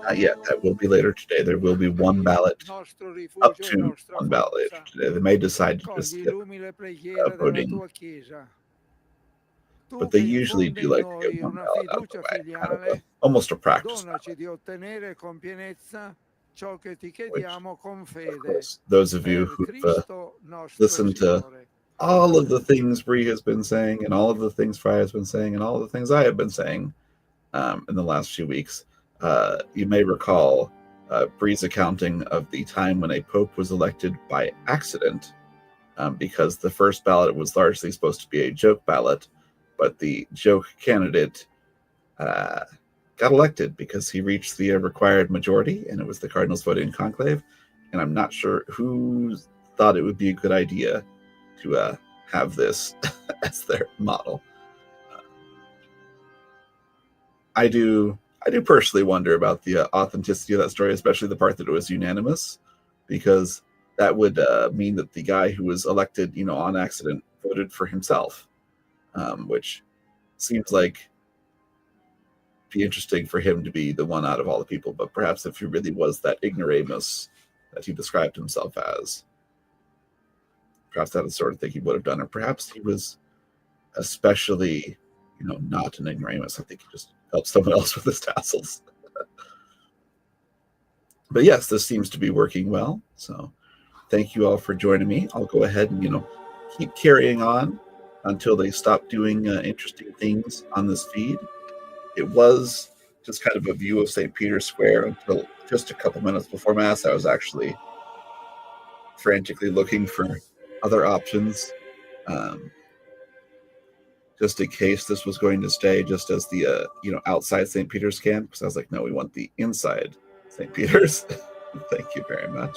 Not yet. That will be later today. There will be one ballot, up to one ballot later today. They may decide to just skip voting, but they usually do like to get one ballot out of the way, kind of almost a practice. Which, of course, those of you who've listened to all of the things Bree has been saying, and all of the things Fry has been saying, and all of the things I have been saying in the last few weeks, you may recall Bree's accounting of the time when a pope was elected by accident, because the first ballot was largely supposed to be a joke ballot, but the joke candidate got elected because he reached the required majority, and it was the cardinals voting in conclave. And I'm not sure who thought it would be a good idea to have this as their model. I do personally wonder about the authenticity of that story, especially the part that it was unanimous, because that would mean that the guy who was elected, on accident voted for himself, which seems like be interesting for him to be the one out of all the people. But perhaps if he really was that ignoramus that he described himself as, perhaps that's the sort of thing he would have done, or perhaps he was especially, not an ignoramus. I think he just helps someone else with his tassels. But yes, this seems to be working well. So thank you all for joining me. I'll go ahead and, keep carrying on until they stop doing interesting things on this feed. It was just kind of a view of St. Peter's Square until just a couple minutes before Mass. I was actually frantically looking for other options, just in case this was going to stay just as the outside St. Peter's camp, because I was like, no, we want the inside St. Peter's. Thank you very much.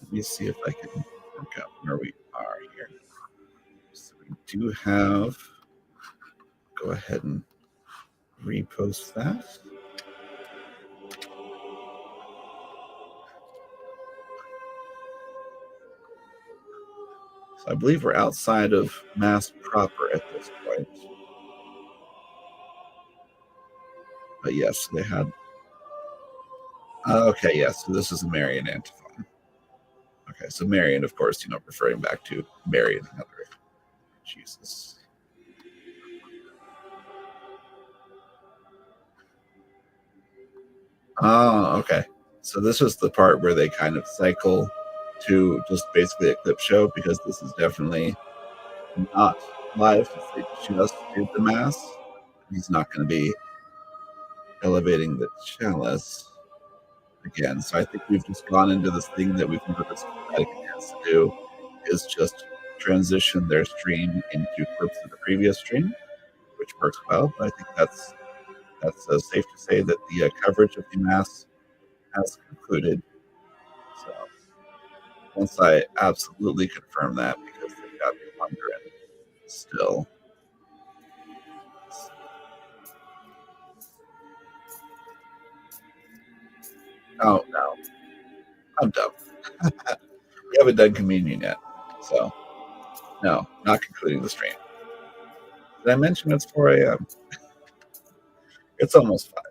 Let me see if I can work out where we are here. So we do have, go ahead and repost that. So I believe we're outside of Mass proper at this point. But yes, they had. Okay, yes, so this is a Marian antiphon. Okay, so Marian, of course, referring back to Mary and another Jesus. Oh, okay. So this is the part where they kind of cycle to just basically a clip show, because this is definitely not live. They just did the Mass. He's not going to be elevating the chalice again. So I think we've just gone into this thing that we've noticed Vatican tends to do, is just transition their stream into clips of the previous stream, which works well. But I think that's safe to say that the coverage of the Mass has concluded. So once I absolutely confirm that, because they've got me wondering still. Oh no, I'm dumb. We haven't done communion yet, so no, not concluding the stream. Did I mention it's 4 a.m.? It's almost 5.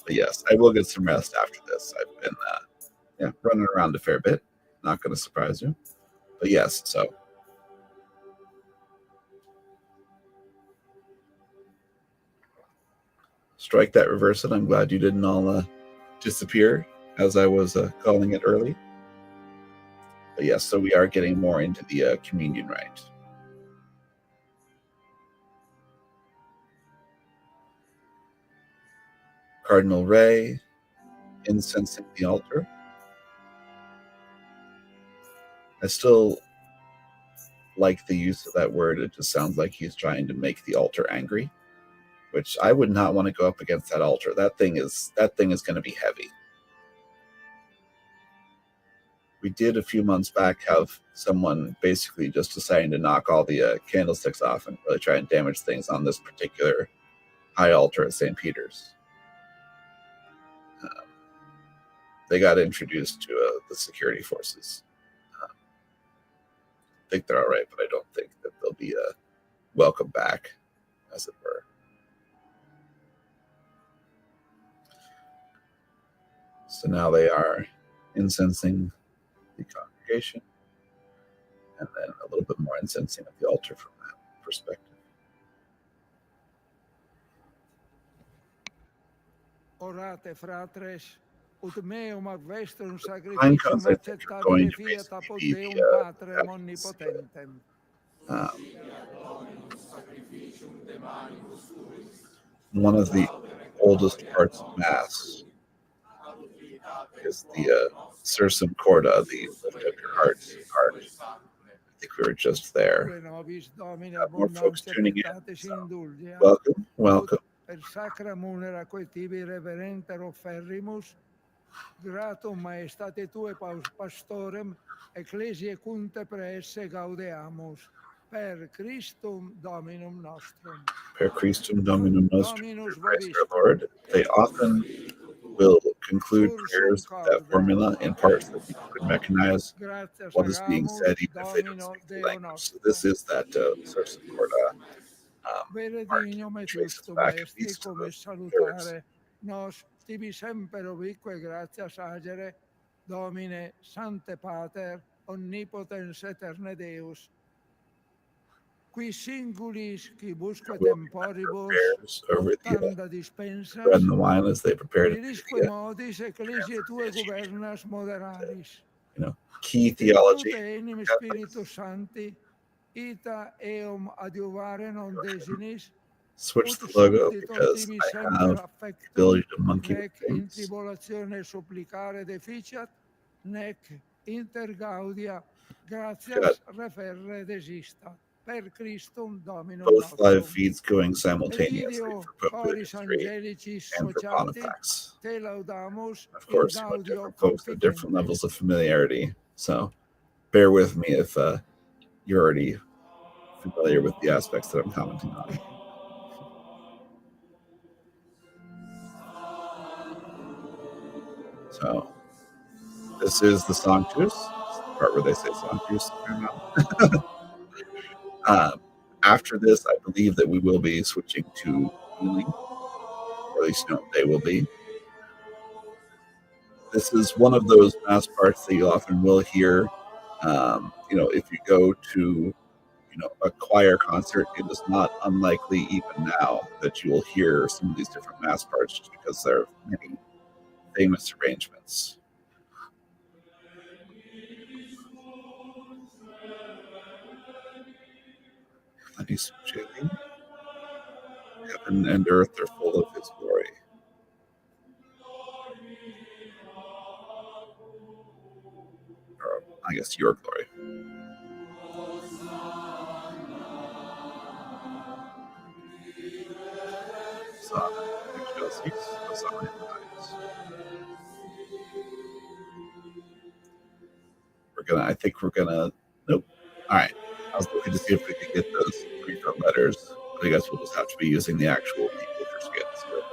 But yes, I will get some rest after this. I've been running around a fair bit. Not going to surprise you. But yes, so strike that reverse it. I'm glad you didn't all disappear as I was calling it early. But yes, so we are getting more into the communion rite. Cardinal Ray incensing the altar. I still like the use of that word. It just sounds like he's trying to make the altar angry, which I would not want to go up against that altar. That thing is going to be heavy. We did a few months back have someone basically just deciding to knock all the candlesticks off and really try and damage things on this particular high altar at St. Peter's. They got introduced to the security forces. I think they're all right, but I don't think that they'll be welcome back, as it were. So now they are incensing the congregation, and then a little bit more incensing at the altar from that perspective. Orate, fratres, ut meum ad vestrum Pine cones, sacrificium I think, are going acceptabile to fiat apud basically be Deum the Patrem omnipotentem. One of the oldest parts of Mass is the Sursum Corda, the Lift Up Your Heart part. I think we were just there. More folks tuning in. So welcome. Per sacra munera quae tibi reverenter offerrimus, gratum maestate tue pastorem, ecclesiae cunte praesse gaudeamus, per Christum Dominum nostrum. Per Christum Dominum nostrum, Christ our Lord. They often will conclude prayers with that formula in parts that people can recognize what is being said, even if they don't speak the language. So this is that Sursum Corda Vere art dignum et traces justum back at est, least to come the Pyrrhids. salutare nos tibi semper ubique gratias agere, Domine, Sancte Pater, omnipotens eterne Deus, qui singulis quibusque temporibus Prayers over the tanda bread dispensas, and the wine as they prepare to do virisque the modis ecclesiae tue governas moderaris, key et theology tute enim Catholics. Spiritus Sancti, ita eum adiuvare non desinis, Switch ut the logo subdito because tibi I semper have the affectum, ability to monkey with nec in things. tribulatione supplicare deficiat, nec inter gaudia Got gratias referre desistat. Per Christum Dominum both live nostrum. feeds going Et simultaneously ideo for Popeular coris history angelicis and for sociati, Pontifacts. te laudamus Of in course, you want gaudio different folks at different confidentes. levels of familiarity. So bear with me if you're already familiar with the aspects that I'm commenting on. So this is the Sanctus, the part where they say Sanctus. After this, I believe that we will be switching to kneeling, or at least they will be. This is one of those mass parts that you often will hear. If you go to a choir concert, it is not unlikely even now that you will hear some of these different mass parts just because there are many famous arrangements. Plenty chanting. Heaven and earth are full of his glory. Or I guess your glory. I think we're gonna. Nope. All right. I was looking to see if we could get those pre-cut letters, but I guess we'll just have to be using the actual people for skits. So.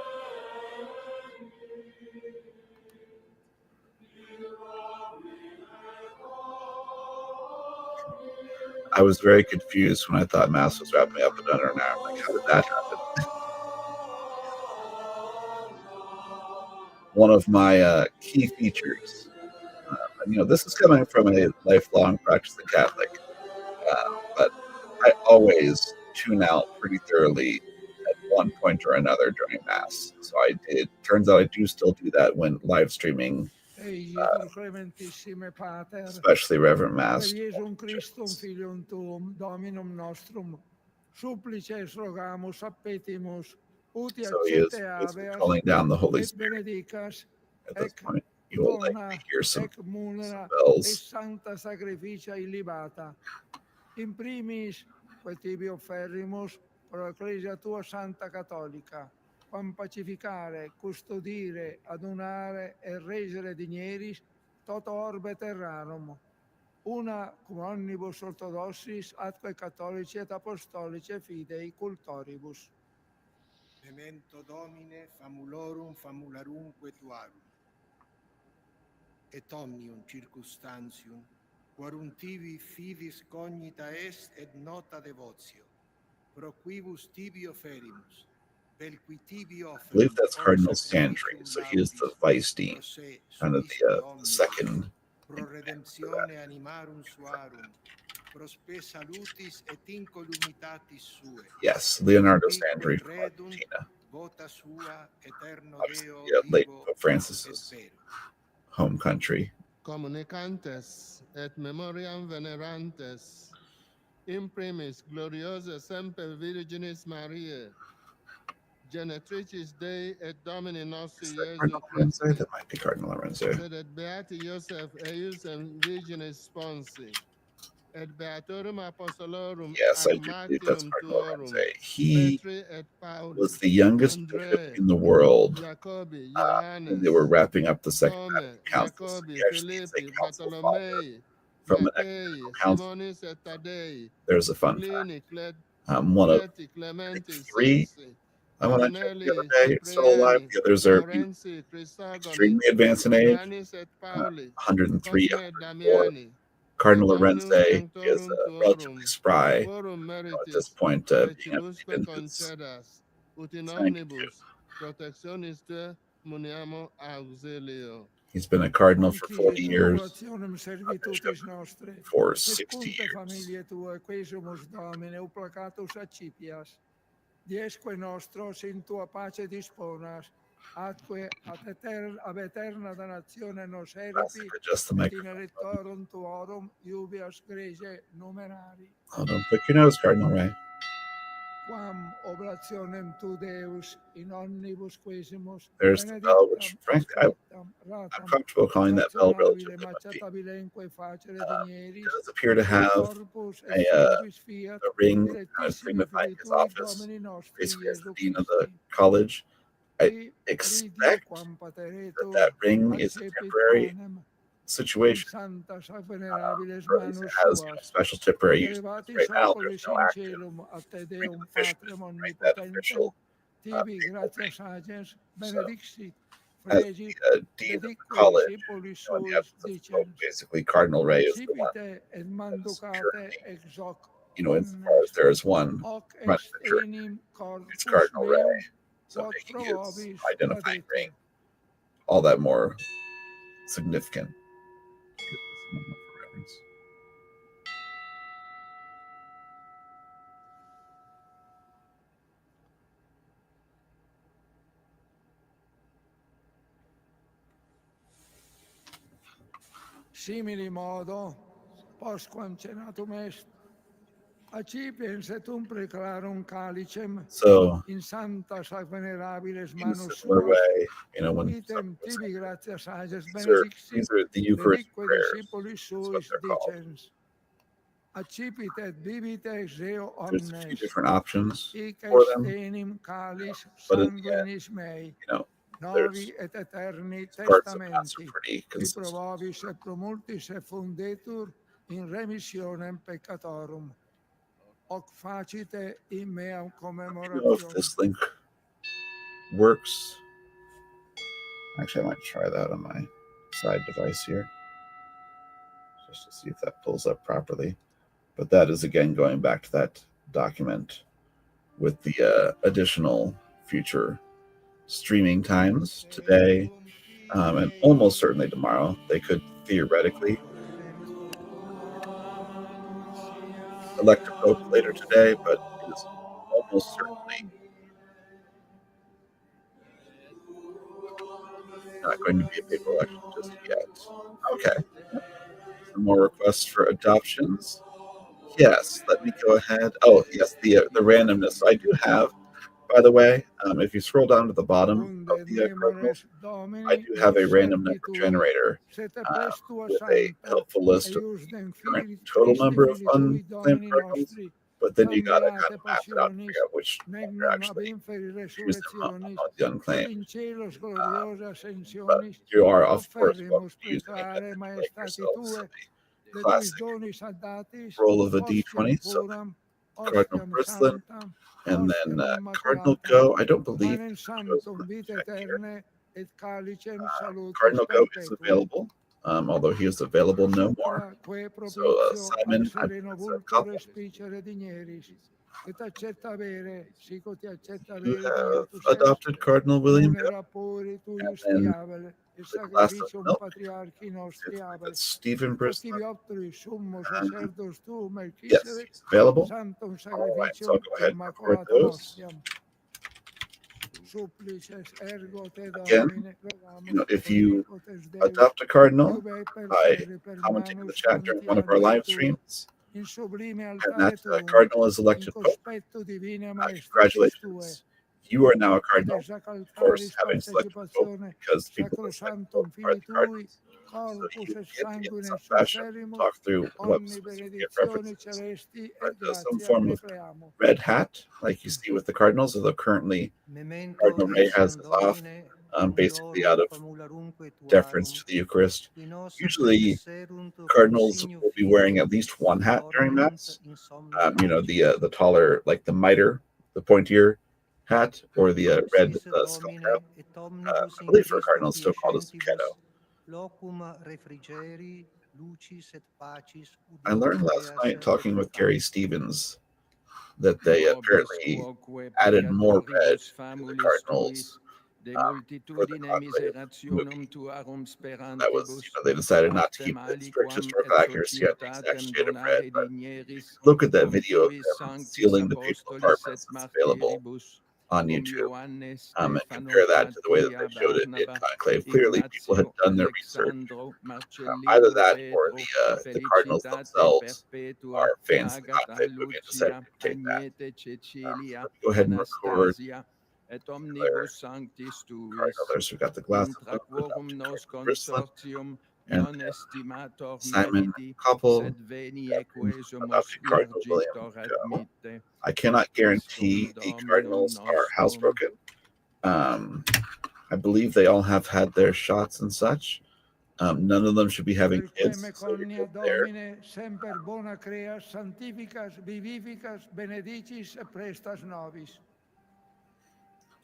I was very confused when I thought Mass was wrapping up in under an hour. Like, how did that happen? One of my key features, and this is coming from a lifelong practicing Catholic, but I always tune out pretty thoroughly at one point or another during Mass. So turns out I do still do that when live streaming, especially Reverend Mass. Christum filium tuum Dominum nostrum, supplices rogamus appetimus, uti So he is calling down the Holy Spirit. At this point, you will likely hear some bells. Sancta sacrificia illibata. In primis, quae tibi offerrimus pro ecclesia tua santa cattolica, quam pacificare, custodire, adunare e regere digneris toto orbe terrarum, una cum omnibus orthodoxis atque catholici et apostolici fidei cultoribus. Memento Domine famulorum famularumque tuarum, et omnium circumstantium, quorum tibi fidis cognita est et nota devotio, pro quibus tibi offerimus, vel qui tibi offerum. I believe that's Cardinal Sandry, so he is the vice dean, kind of the second. Pro redemptione animarum suarum, prospe salutis et incolumitatis sue. Yes, Leonardo Sandry from Argentina. Vota sua eterno Deo late Pope Francis's home country. Communicantes et memoriam venerantes, imprimis gloriosa semper Virginis Mariae, Genetricis Dei et Domini nostri Iesu Christi. That might be Cardinal Lorenzo. Sed et beati Joseph eius and Virginis sponsi, et beatorum apostolorum. Yes, I do believe that's Cardinal Lorenzo. He was the youngest bishop in the world when they were wrapping up the Second Vatican Council. So he actually is a council father from an ecumenical council. There's a fun fact. One of three, when I checked the other day, still alive. The others are extremely advanced in age. 103, 104. Cardinal et Lorenze omnium is sanctorum relatively tuorum, spry quorum at this meritis, point, being able to fecibusque begin his concedas, ut in thank you. omnibus protectionis muniamo auxilio. He's been a cardinal for Anch'io 40 years, tribulationem a servitutis bishop nostre, for 60 secunte years. familiae tuae, quesumus Domine, uplacatus accipias, diesque nostros in tua pace disponas, atque ab eterna danazione nos eripi, Adjust the et in microphone. electorum tuorum iubias grege numerari. Oh, don't pick your nose, Cardinal Ray. Quam oblationem tu Deus in omnibus quesimus There's the bell, which frankly I'm ratam comfortable calling that bell rationabile relatively lefty. macciatabilenque facere It digneris, does appear to have corpus et a spiritus fiat, ring kind of dilectissimi signifying his filitui office, Domini nostri basically as the Iesu dean of the Christi. college. I Qui expect quam that pateretur that ring is a accepit temporary panem in situation. santas venerabiles Or at least manus it has suas, special temporary use. elevatis Right now, there's oculis no in active celum a te ring Deum official, Patrem right? That omnipotentem, official tibi papal gratias ring. agens So, benedixit, as fregit, the dean of the dedique college, discipulis in the suis absence of the Pope, dicens, basically Cardinal Ray is the one accipite et that is manducate currently, ex hoc insofar as omnes, there is one hoc running est the church, enim it's corpus Cardinal Ray. meum, So quod making pro his vobis identifying tradetur. ring all that more significant. Simili modo, postquam cenatum est, accipiens et preclarum calicem So, in santas ac venerabiles in a manus similar suas, way, when item tibi gratias ages these benedixit, are the Eucharist dedique prayers. discipulis That's what suis they're called. dicens. Accipit et bibite zeo There's a few omnes, different options hic for est them, enim calis but in the end, sanguinis mei, there's novi et eterni parts of Mass are testamenti, pretty qui consistent. pro vobis et pro multis effundetur in remissionem peccatorum. Hoc facite in meam Let me know if commemorationem. this link works. Actually, I might try that on my side device here, just to see if that pulls up properly. But that is, again, going back to that document with the additional future streaming times today, and almost certainly tomorrow. They could theoretically elect a pope later today, but it is almost certainly not going to be a paper election just yet. Okay. Some more requests for adoptions. Yes, let me go ahead. Oh, yes, the randomness. So I do have, by the way, if you scroll down to the bottom of the cardinals, I do have a random number generator with a helpful list of the current total number of unclaimed cardinals. But then you got to kind of map it out and figure out which one you're actually choosing among the unclaimed. But you are, of course, welcome to use any method you like yourselves. So the classic roll of a d20. So Cardinal Bristlin, and then Cardinal Go. I don't believe Go's check here. Cardinal Go is available, although he is available no more. So Simon, I believe it's a couple. You have adopted Cardinal William Go, and then the glass of milk. It's Stephen Bristlin. Yes, he's available. All right, so I'll go ahead and record those. Again, if you adopt a cardinal by commenting in the chat during one of our live streams, and that cardinal is elected pope, congratulations. You are now a cardinal. Of course, having selected pope, because people that select pope are the cardinals. So you get to, in some fashion, talk through what specific preferences. Right, some form of red hat, like you see with the cardinals, although currently Cardinal Ray has us off, basically out of deference to the Eucharist. Usually, cardinals will be wearing at least one hat during Mass. The taller, like the mitre, the pointier hat, or the red skull cap. I believe for a cardinal, it's still called a zucchetto. lucis et pacis I learned last ubiqueas night talking with Gary reparte. Stevens that they Nobis apparently quoque added more red peccatoribus to the famulis tuis, cardinals de for the multitudine Conclave miserationum movie. tuarum That was, sperantibus, they decided not to actem keep the strict aliquam historical et accuracy on the exact societatem shade of red, donare but digneris, look at that cum video of tuis them sanctis sealing the papal apostolis et apartments that's available martyribus, on cum YouTube, Ioannes, and Stephano, compare that to the way that they Matthias, showed it in Barnaba, Conclave. Clearly, people had Ignatio, done their research. Alexandro, Either Marcellino, that or Petro, the cardinals felicitate themselves perpetua, are fans of the Agata, Conclave movie and decided Lucia, to imitate that. Agnete, Cecilia, Let me go ahead and record Anastasia, et their omnibus sanctis cardinal. tuis, There's who got the glasses intra on, but not quorum to nos Cardinal Brislin, consortium and non estimator Simon meriti, Koppel, sed veni Captain equesumus adopted Cardinal William largitor Joe. admitte. I cannot Pistum guarantee the Dominum Cardinals are nostrum. housebroken. I believe they all have had their shots and such. None of them should be having kids, so you're good there. Domine semper bona creas sanctificas vivificas benedicis et prestas nobis.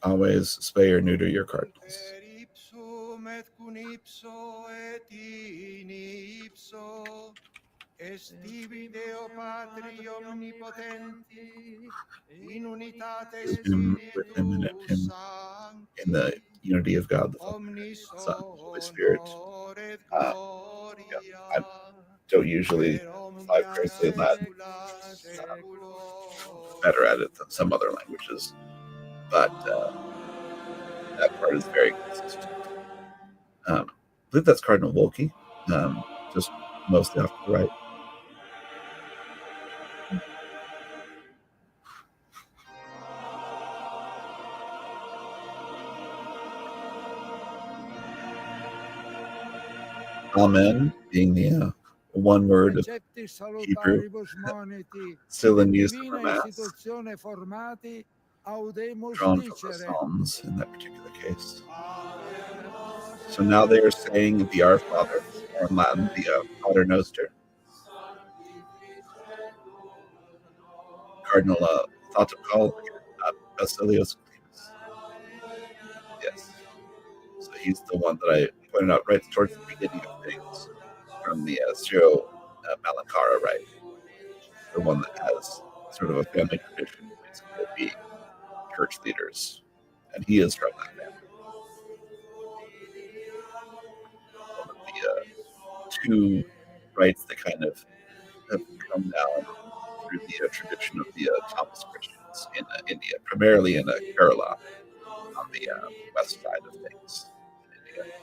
Always spay or neuter your cardinals. Per ipsum et cum ipso et in ipso estivi Deo Patri omnipotenti in unitate With him and in Spiritus him, in the Sancti unity of God the Father, omnis Son, Holy Spirit. honor et Yeah, gloria I don't usually per five omnia grace in Latin. saecula Better saeculorum. at it than some other languages, but that part is very consistent. I believe that's Cardinal Wolke, just mostly off to the right. Amen being the one word of Accepti Hebrew salutaribus moniti, still in et use in divina the Mass, institutione formati, audemus drawn from the dicere. Psalms in that particular case. So now they are saying the Our Father, or in Latin, the Pater Noster. Cardinal thought to call Basilios Cleves. Yes. So he's the one that I pointed out right towards the beginning of things from the Syro Malankara, right? The one that has sort of a family tradition, basically, of being church leaders. And he is from that family. One of the two rites that kind of have come down through the tradition of the Thomas Christians in India, primarily in Kerala on the west side of things in India.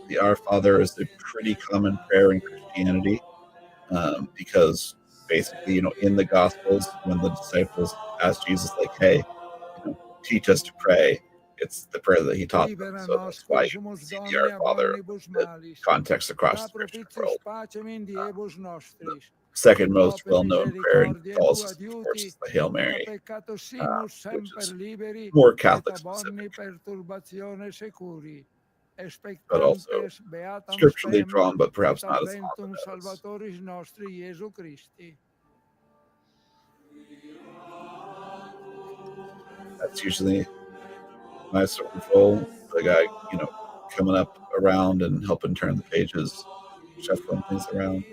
The Our Father is a pretty common prayer in Christianity because basically, in the Gospels, when the disciples asked Jesus, like, hey, teach us to pray, it's the prayer that he taught them. So that's why you can see the Our Father in the context across the Christian world. The second most well-known prayer in Catholicism, of course, is the Hail Mary, which is more Catholic specific, but also scripturally drawn, but perhaps not as on the nose. That's usually my sort of role, the guy, coming up around and helping turn the pages, shuffling things around.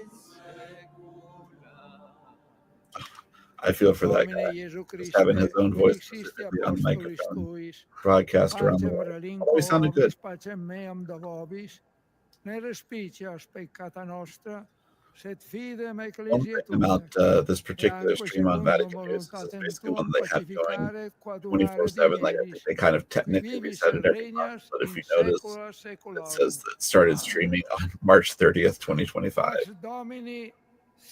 I feel for that guy, just having his own voice specifically on the microphone, broadcast around the world. Always sounded good. One thing about this particular stream on Vatican News is it's basically one they have going 24/7. Like, I think they kind of technically reset it every month, but if you notice, it says that it started streaming on March 30th, 2025.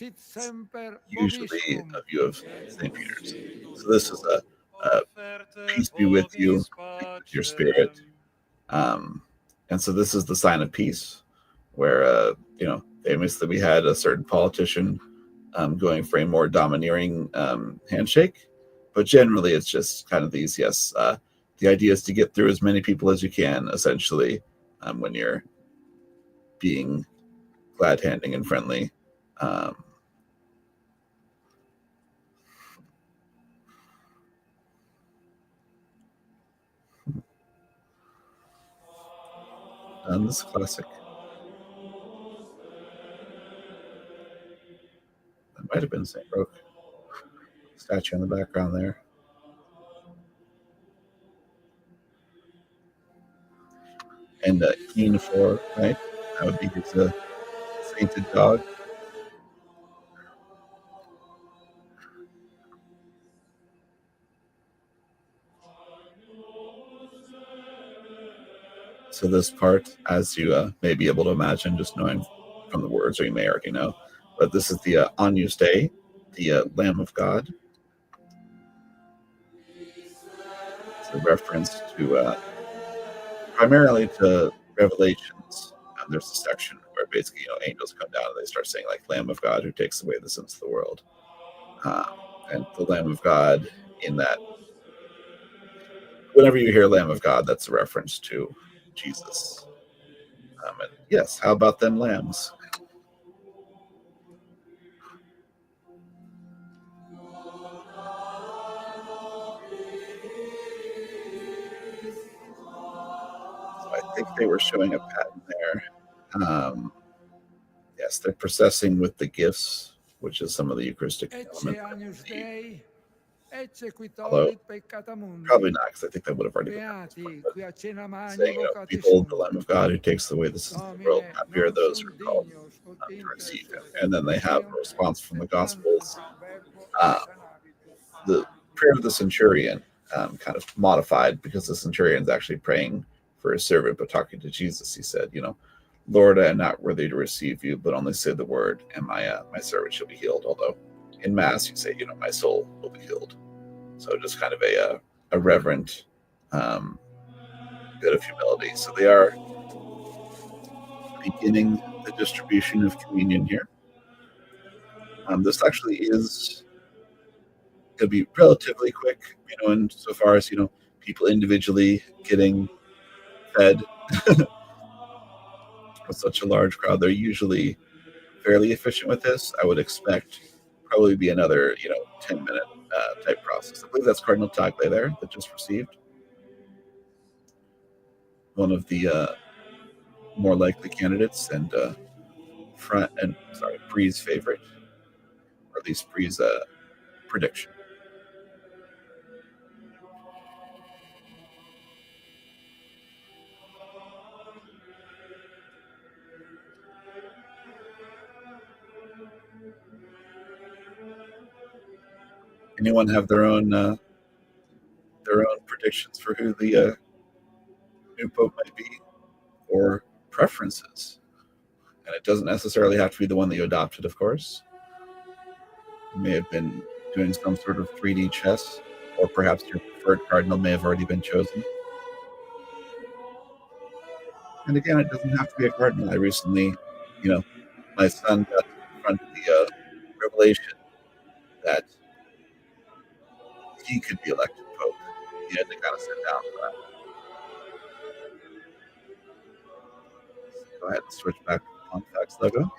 It's usually a view of St. Peter's. So this is a peace be with you and with your spirit. And so this is the sign of peace, where famously we had a certain politician going for a more domineering handshake, but generally it's just kind of these. Yes, the idea is to get through as many people as you can, essentially, when you're being glad-handing and friendly. This is classic. That might have been St. Roque. Statue in the background there. And Keen 4, right? That would be his sainted dog. So this part, as you may be able to imagine, just knowing from the words, or you may already know, but this is the Agnus Dei, the Lamb of God. It's a reference to primarily to Revelations. There's a section where basically, angels come down and they start saying, like, Lamb of God who takes away the sins of the world. And the Lamb of God, in that, whenever you hear Lamb of God, that's a reference to Jesus. And yes, how about them lambs? So I think they were showing a pattern there. Yes, they're processing with the gifts, which is some of the Eucharistic elements. Although, probably not, because I think that would have already been done at this point. But saying, behold the Lamb of God who takes away the sins of the world, happy are those who are called to receive him. And then they have a response from the Gospels. The prayer of the centurion, kind of modified, because the centurion's actually praying for his servant, but talking to Jesus, he said, Lord, I am not worthy to receive you, but only say the word, and my servant shall be healed. Although in Mass you say, my soul will be healed. So just kind of a reverent bit of humility. So they are beginning the distribution of communion here. This actually is going to be relatively quick, insofar as, people individually getting fed with such a large crowd. They're usually fairly efficient with this. I would expect probably be another, 10-minute type process. I believe that's Cardinal Tagle there that just received. One of the more likely candidates, and Bree's favorite, or at least Bree's prediction. Anyone have their own predictions for who the new pope might be, or preferences? And it doesn't necessarily have to be the one that you adopted, of course. You may have been doing some sort of 3D chess, or perhaps your preferred cardinal may have already been chosen. And again, it doesn't have to be a cardinal. I recently, my son got to confront the revelation that he could be elected pope. He had to kind of sit down for that. Go ahead and switch back to the Pontifacts logo.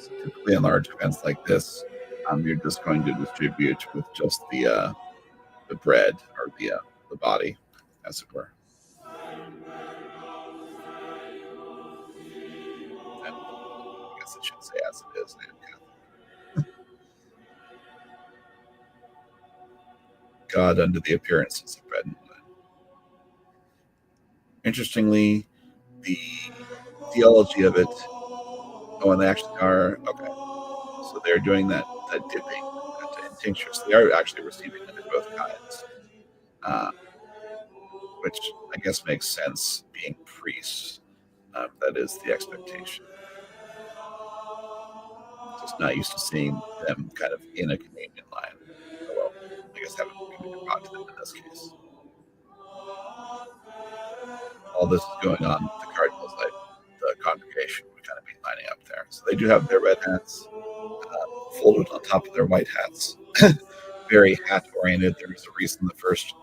So typically in large events like this, you're just going to distribute with just the bread, or the body, as it were. And I guess I should say as it is. God under the appearances of bread and wine. Interestingly, the theology of it. Oh, and they actually are okay. So they're doing that dipping in tincture. So they are actually receiving it in both kinds, which I guess makes sense, being priests. That is the expectation. Just not used to seeing them kind of in a communion line. Well, I guess having communion brought to them in this case. All this is going on with the cardinals, like the congregation would kind of be lining up there. So they do have their red hats folded on top of their white hats. Very hat oriented. There was a reason the first,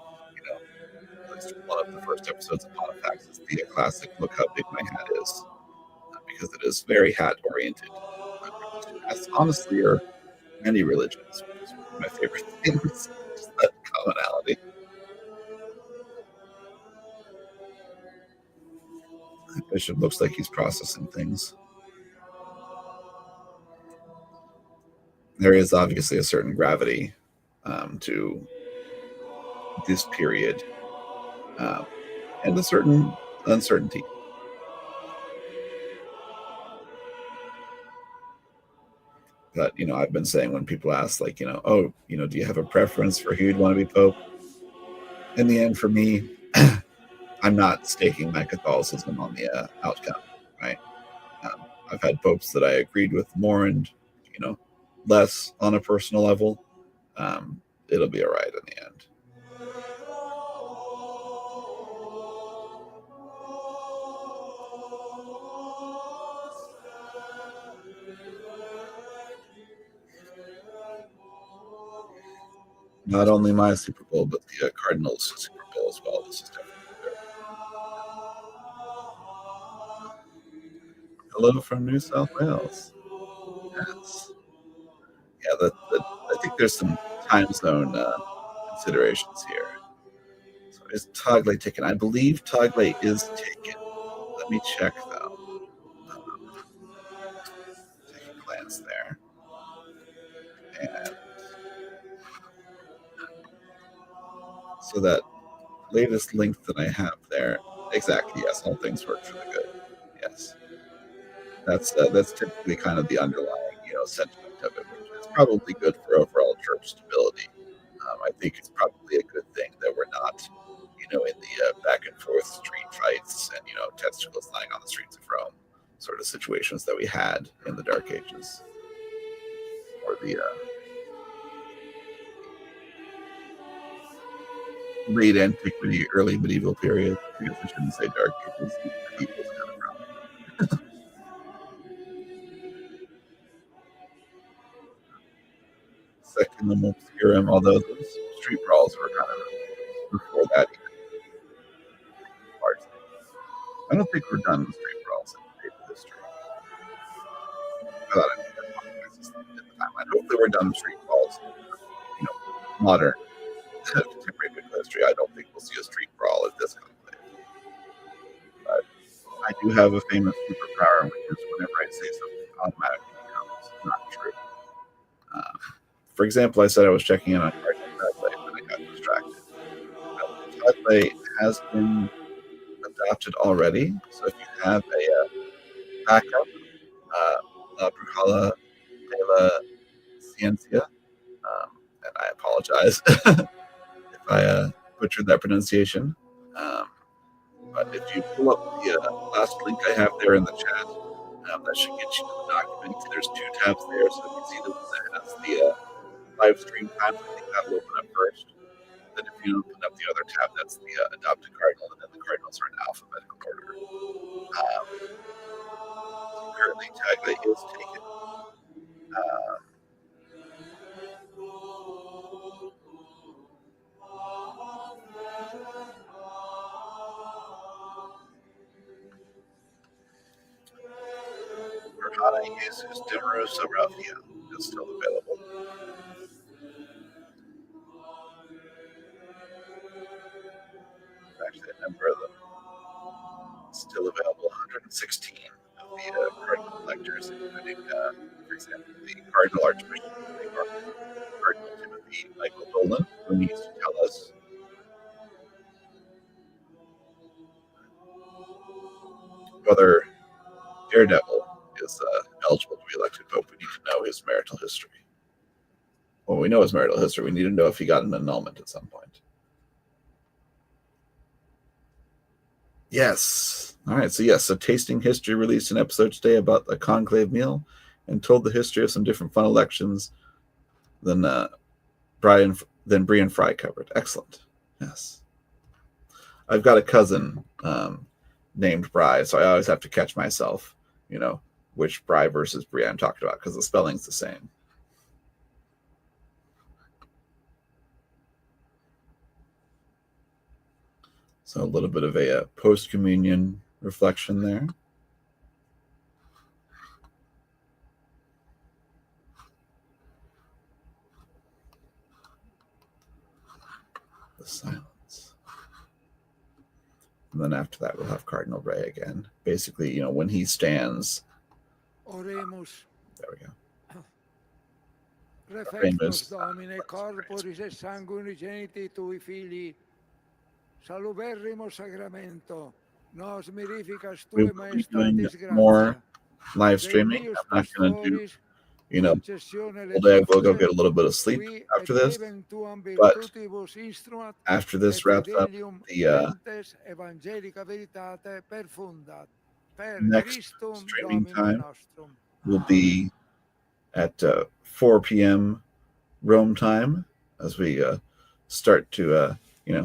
at least one of the first episodes of Pontifacts is the classic "Look how big my hat is," because it is very hat oriented. as honestly are many religions, which is one of my favorite things, just that commonality. Bishop looks like he's processing things. There is obviously a certain gravity to this period and a certain uncertainty. But, I've been saying when people ask, like, do you have a preference for who you'd want to be Pope? In the end, for me, I'm not staking my Catholicism on the outcome, right? I've had popes that I agreed with more and, less on a personal level. It'll be all right in the end. Not only my Super Bowl, but the Cardinals' Super Bowl as well. This is definitely there. Hello from New South Wales. Yes. Yeah, I think there's some time zone considerations here. So is Tagle taken? I believe Tagle is taken. Let me check, though. Take a glance there. And so that latest link that I have there, exactly, yes, all things work for the good. Yes. That's typically kind of the underlying, sentiment of it, which is probably good for overall church stability. I think it's probably a good thing that we're not, in the back and forth street fights and, testicles lying on the streets of Rome sort of situations that we had in the Dark Ages or the late antiquity, early medieval period. I guess I shouldn't say Dark Ages. Medieval's kind of rough. Secundum Obscurum, although those street brawls were kind of before that even. I don't think we're done with street brawls in medieval history. I thought I'd be at the timeline. Hopefully we're done with street brawls. Modern contemporary biblical history. I don't think we'll see a street brawl at this conclave. But I do have a famous superpower, which is whenever I say something automatically becomes not true. For example, I said I was checking in on Cardinal Tagle, and I got distracted. Tagle has been adopted already, so if you have a backup, La Brujala de la Ciencia, and I apologize if I butchered that pronunciation. But if you pull up the last link I have there in the chat, that should get you to the document. There's two tabs there, so if you see the one that has the live stream times, I think that'll open up first. Then if you open up the other tab, that's the adopted cardinal, and then the cardinals are in alphabetical order. Currently, Tagle is taken. Verhana Jesus Demarosa Raphael is still available. Actually, a number of them still available. 116 of the cardinal electors, including, for example, the Cardinal Archbishop of New York, Cardinal Timothy Michael Dolan, who needs to tell us whether Daredevil is eligible to be elected Pope. We need to know his marital history. Well, we know his marital history. We need to know if he got an annulment at some point. Yes. All right. So, yes. So, Tasting History released an episode today about the conclave meal and told the history of some different fun elections than Brie and Fry covered. Excellent. Yes. I've got a cousin named Brie, so I always have to catch myself, which Brie versus Brie I'm talking about because the spelling's the same. So a little bit of a post-communion reflection there. the silence. And then after that, we'll have Cardinal Ray again. Basically, when he stands. Oremus. There we go. Refectus Domine, corporis et sanguinis geniti tui filii, saluberrimo sacramento, nos mirificas We tue will be doing maestatis more gratia. live streaming. I'm not going to do, all day. I will go get a little bit of sleep after this. But after this wraps up, the next streaming time will be at 4 p.m. Rome time, as we start to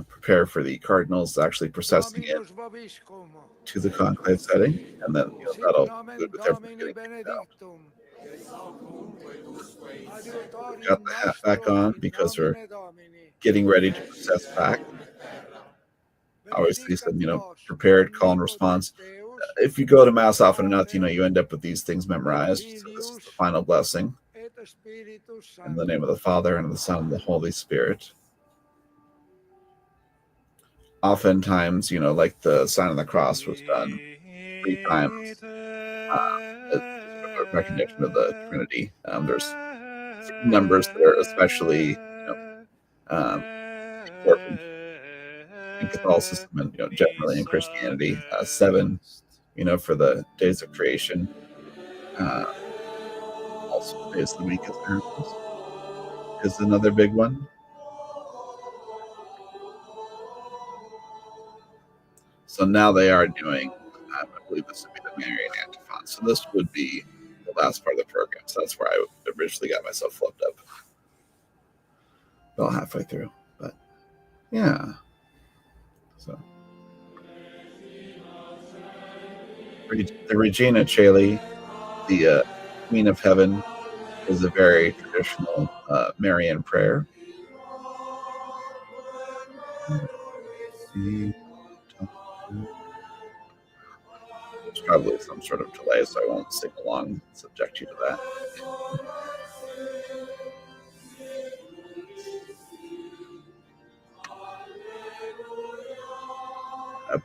prepare for the cardinals actually processing it to the conclave setting, and then that'll conclude with everything getting kicked out. We've got the hat back on because we're getting ready to process back. Obviously, some prepared call and response. If you go to mass often enough, you end up with these things memorized. So this is the final blessing. In the name of the Father, and of the Son, and the Holy Spirit. Oftentimes, like the sign of the cross was done 3 times. A recognition of the Trinity. There's numbers that are especially important in Catholicism and generally in Christianity. 7, for the days of creation. Also, the days of the week is another big one. So now they are doing, I believe this would be the Marian antiphon. So this would be the last part of the program. So that's where I originally got myself flipped up. About halfway through. But yeah. So the Regina Caeli, the Queen of Heaven, is a very traditional Marian prayer. There's probably some sort of delay, so I won't sing along, subject you to that.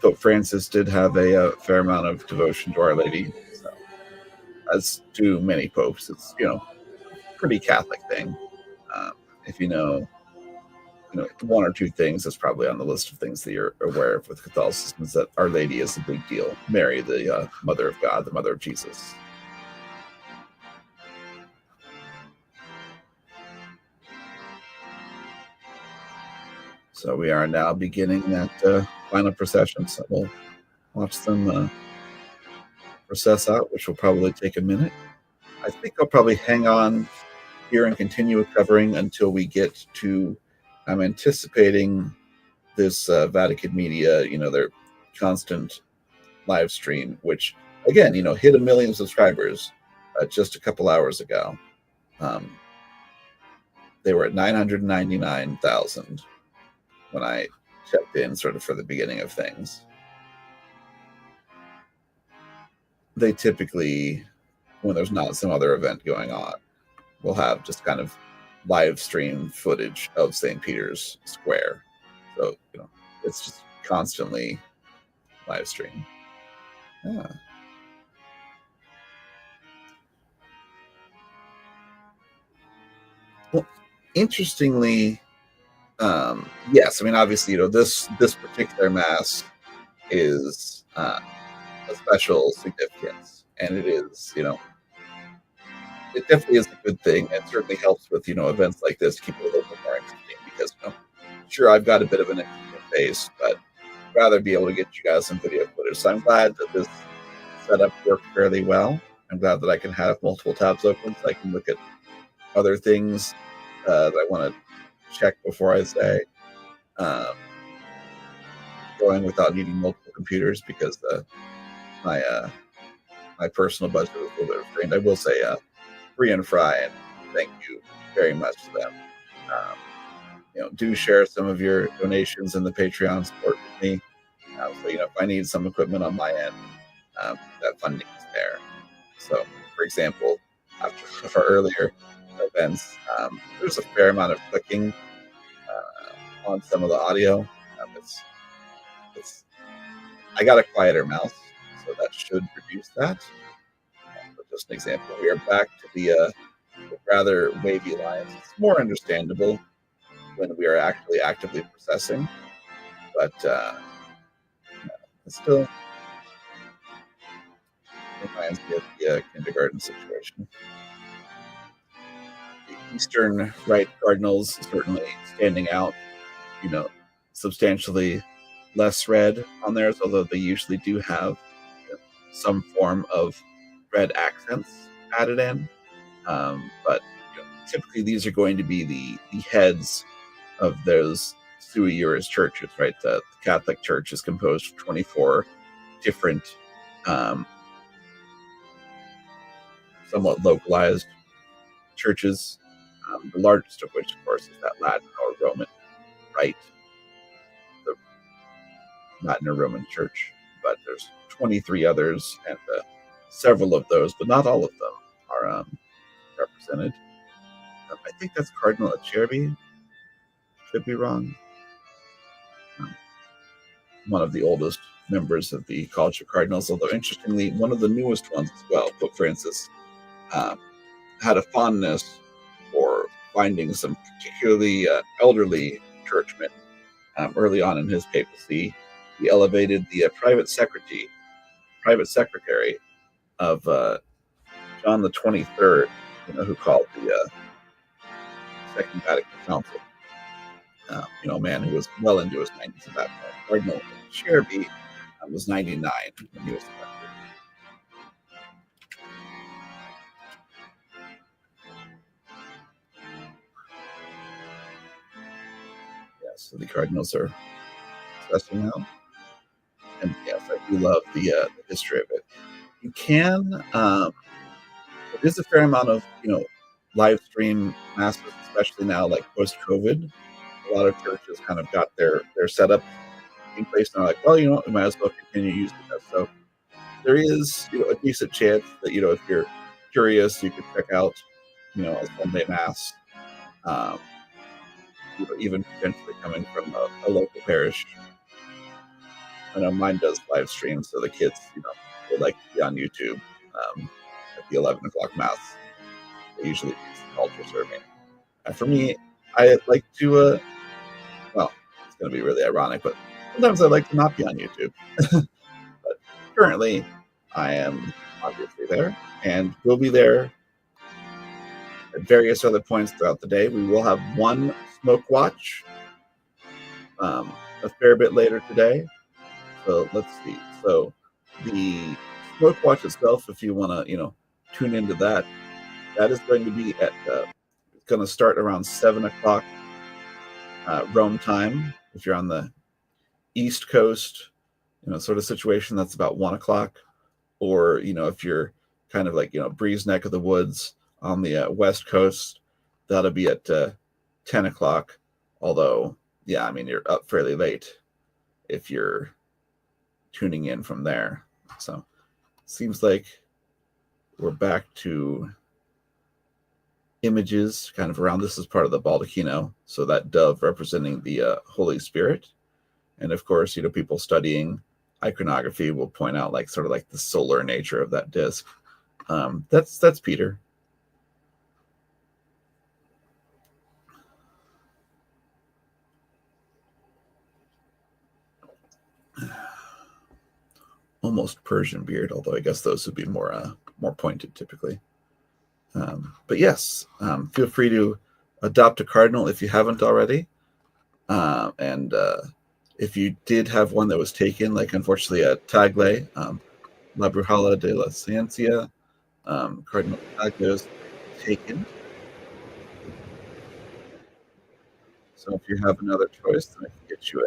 Pope Francis did have a fair amount of devotion to Our Lady, so, as do many popes. It's pretty Catholic thing. If you know 1 or 2 things that's probably on the list of things that you're aware of with Catholicism is that Our Lady is a big deal. Mary, the Mother of God, the Mother of Jesus. So we are now beginning that final procession. So we'll watch them process out, which will probably take a minute. I think I'll probably hang on here and continue covering until we get to, I'm anticipating this Vatican Media, their constant live stream, which again, hit 1 million subscribers just a couple hours ago. They were at 999,000 when I checked in sort of for the beginning of things. They typically, when there's not some other event going on, will have just kind of live stream footage of St. Peter's Square. So, it's just constantly live stream. Yeah. Well, interestingly, yes, I mean, obviously, this particular mass is a special significance, and it is, it definitely is a good thing, and certainly helps with, events like this, keep it a little bit more interesting, because, sure, I've got a bit of an interesting face, but I'd rather be able to get you guys some video footage. So I'm glad that this setup worked fairly well. I'm glad that I can have multiple tabs open, so I can look at other things that I want to check before I say going without needing multiple computers, because my personal budget is a little bit restrained. I will say Free and Fry, and thank you very much to them. Do share some of your donations in the Patreon support with me. So, if I need some equipment on my end, that funding is there. So, for example, after our earlier events, there's a fair amount of clicking on some of the audio. I got a quieter mouse, so that should reduce that. But just an example, we are back to the rather wavy lines. It's more understandable when we are actually actively processing, but it still reminds me of the kindergarten situation. The Eastern Rite Cardinals certainly standing out, substantially less red on theirs, although they usually do have some form of red accents added in. But typically these are going to be the heads of those sui juris churches, right? The Catholic Church is composed of 24 different, somewhat localized churches, the largest of which, of course, is that Latin or Roman Rite, the Latin or Roman Church. But there's 23 others, and several of those, but not all of them, are represented. I think that's Cardinal Acerbi. Could be wrong. One of the oldest members of the College of Cardinals, although interestingly, one of the newest ones as well. Pope Francis had a fondness for finding some particularly elderly churchmen early on in his papacy. He elevated the private secretary of John the 23rd, who called the Second Vatican Council. A man who was well into his 90s at that point. Cardinal Acerbi was 99 when he was elected. Yes, so the Cardinals are discussing now. And yes, I do love the history of it. You can, there is a fair amount of, live stream masses, especially now, like post-COVID. A lot of churches kind of got their setup in place, and they're like, well, we might as well continue using this. So there is, a decent chance that, if you're curious, you could check out, a Sunday Mass, even potentially coming from a local parish. I know mine does live stream, so the kids, they like to be on YouTube at the 11 o'clock Mass. They usually use the altar serving. For me, I like to, well, it's going to be really ironic, but sometimes I like to not be on YouTube. But currently, I am obviously there, and we'll be there at various other points throughout the day. We will have one smoke watch a fair bit later today. So let's see. So the smoke watch itself, if you want to, tune into that, that is going to be at, it's going to start around 7 o'clock Rome time. If you're on the East Coast, sort of situation, that's about 1 o'clock. Or, if you're kind of like, Breeze neck of the woods on the West Coast, that'll be at 10 o'clock. Although, yeah, I mean, you're up fairly late if you're tuning in from there. So seems like we're back to images kind of around. This is part of the baldacchino, so that dove representing the Holy Spirit. And of course, people studying iconography will point out sort of the solar nature of that disc. That's Peter. Almost Persian beard, although I guess those would be more pointed typically. But yes, feel free to adopt a cardinal if you haven't already. And if you did have one that was taken, unfortunately Tagle, La Brujala de la Ciencia, Cardinal Tagle is taken. So if you have another choice, then I can get you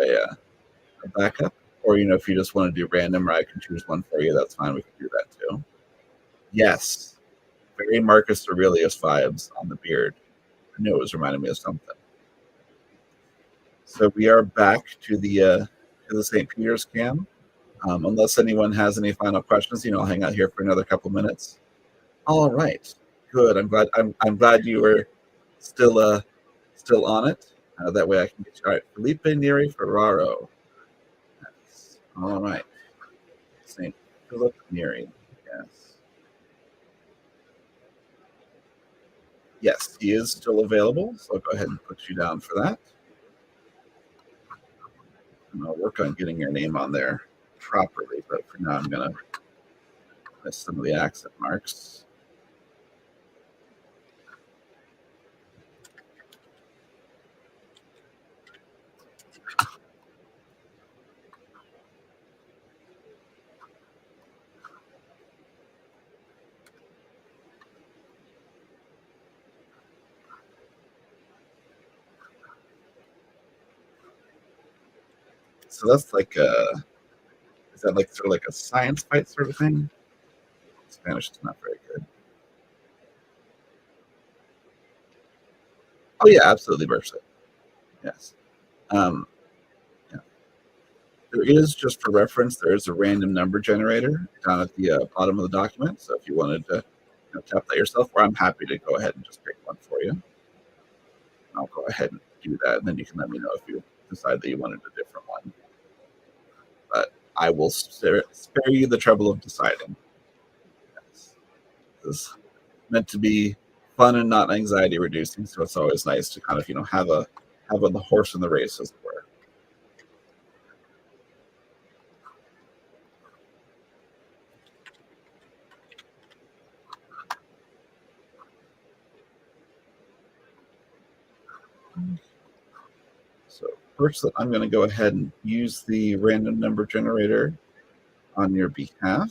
a backup. Or, if you just want to do random, or I can choose one for you, that's fine. We can do that too. Yes. Very Marcus Aurelius vibes on the beard. I knew it was reminding me of something. So we are back to the St. Peter's cam. Unless anyone has any final questions, I'll hang out here for another couple minutes. All right. Good. I'm glad you were still on it. That way I can get you. All right, Felipe Neri Ferraro. That's, all right. St. Philip Neri. Yes. Yes, he is still available, so I'll go ahead and put you down for that. And I'll work on getting your name on there properly, but for now I'm going to miss some of the accent marks. So that's like is that like sort of like a science fight sort of thing? Spanish is not very good. Oh yeah, absolutely, Berkshire. Yes. Yeah. There is, just for reference, there is a random number generator down at the bottom of the document. So if you wanted to tap that yourself, or I'm happy to go ahead and just pick one for you. I'll go ahead and do that, and then you can let me know if you decide that you wanted a different one. But I will spare you the trouble of deciding. Yes. It's meant to be fun and not anxiety reducing, so it's always nice to kind of have the horse in the race, as it were. So first, I'm going to go ahead and use the random number generator on your behalf.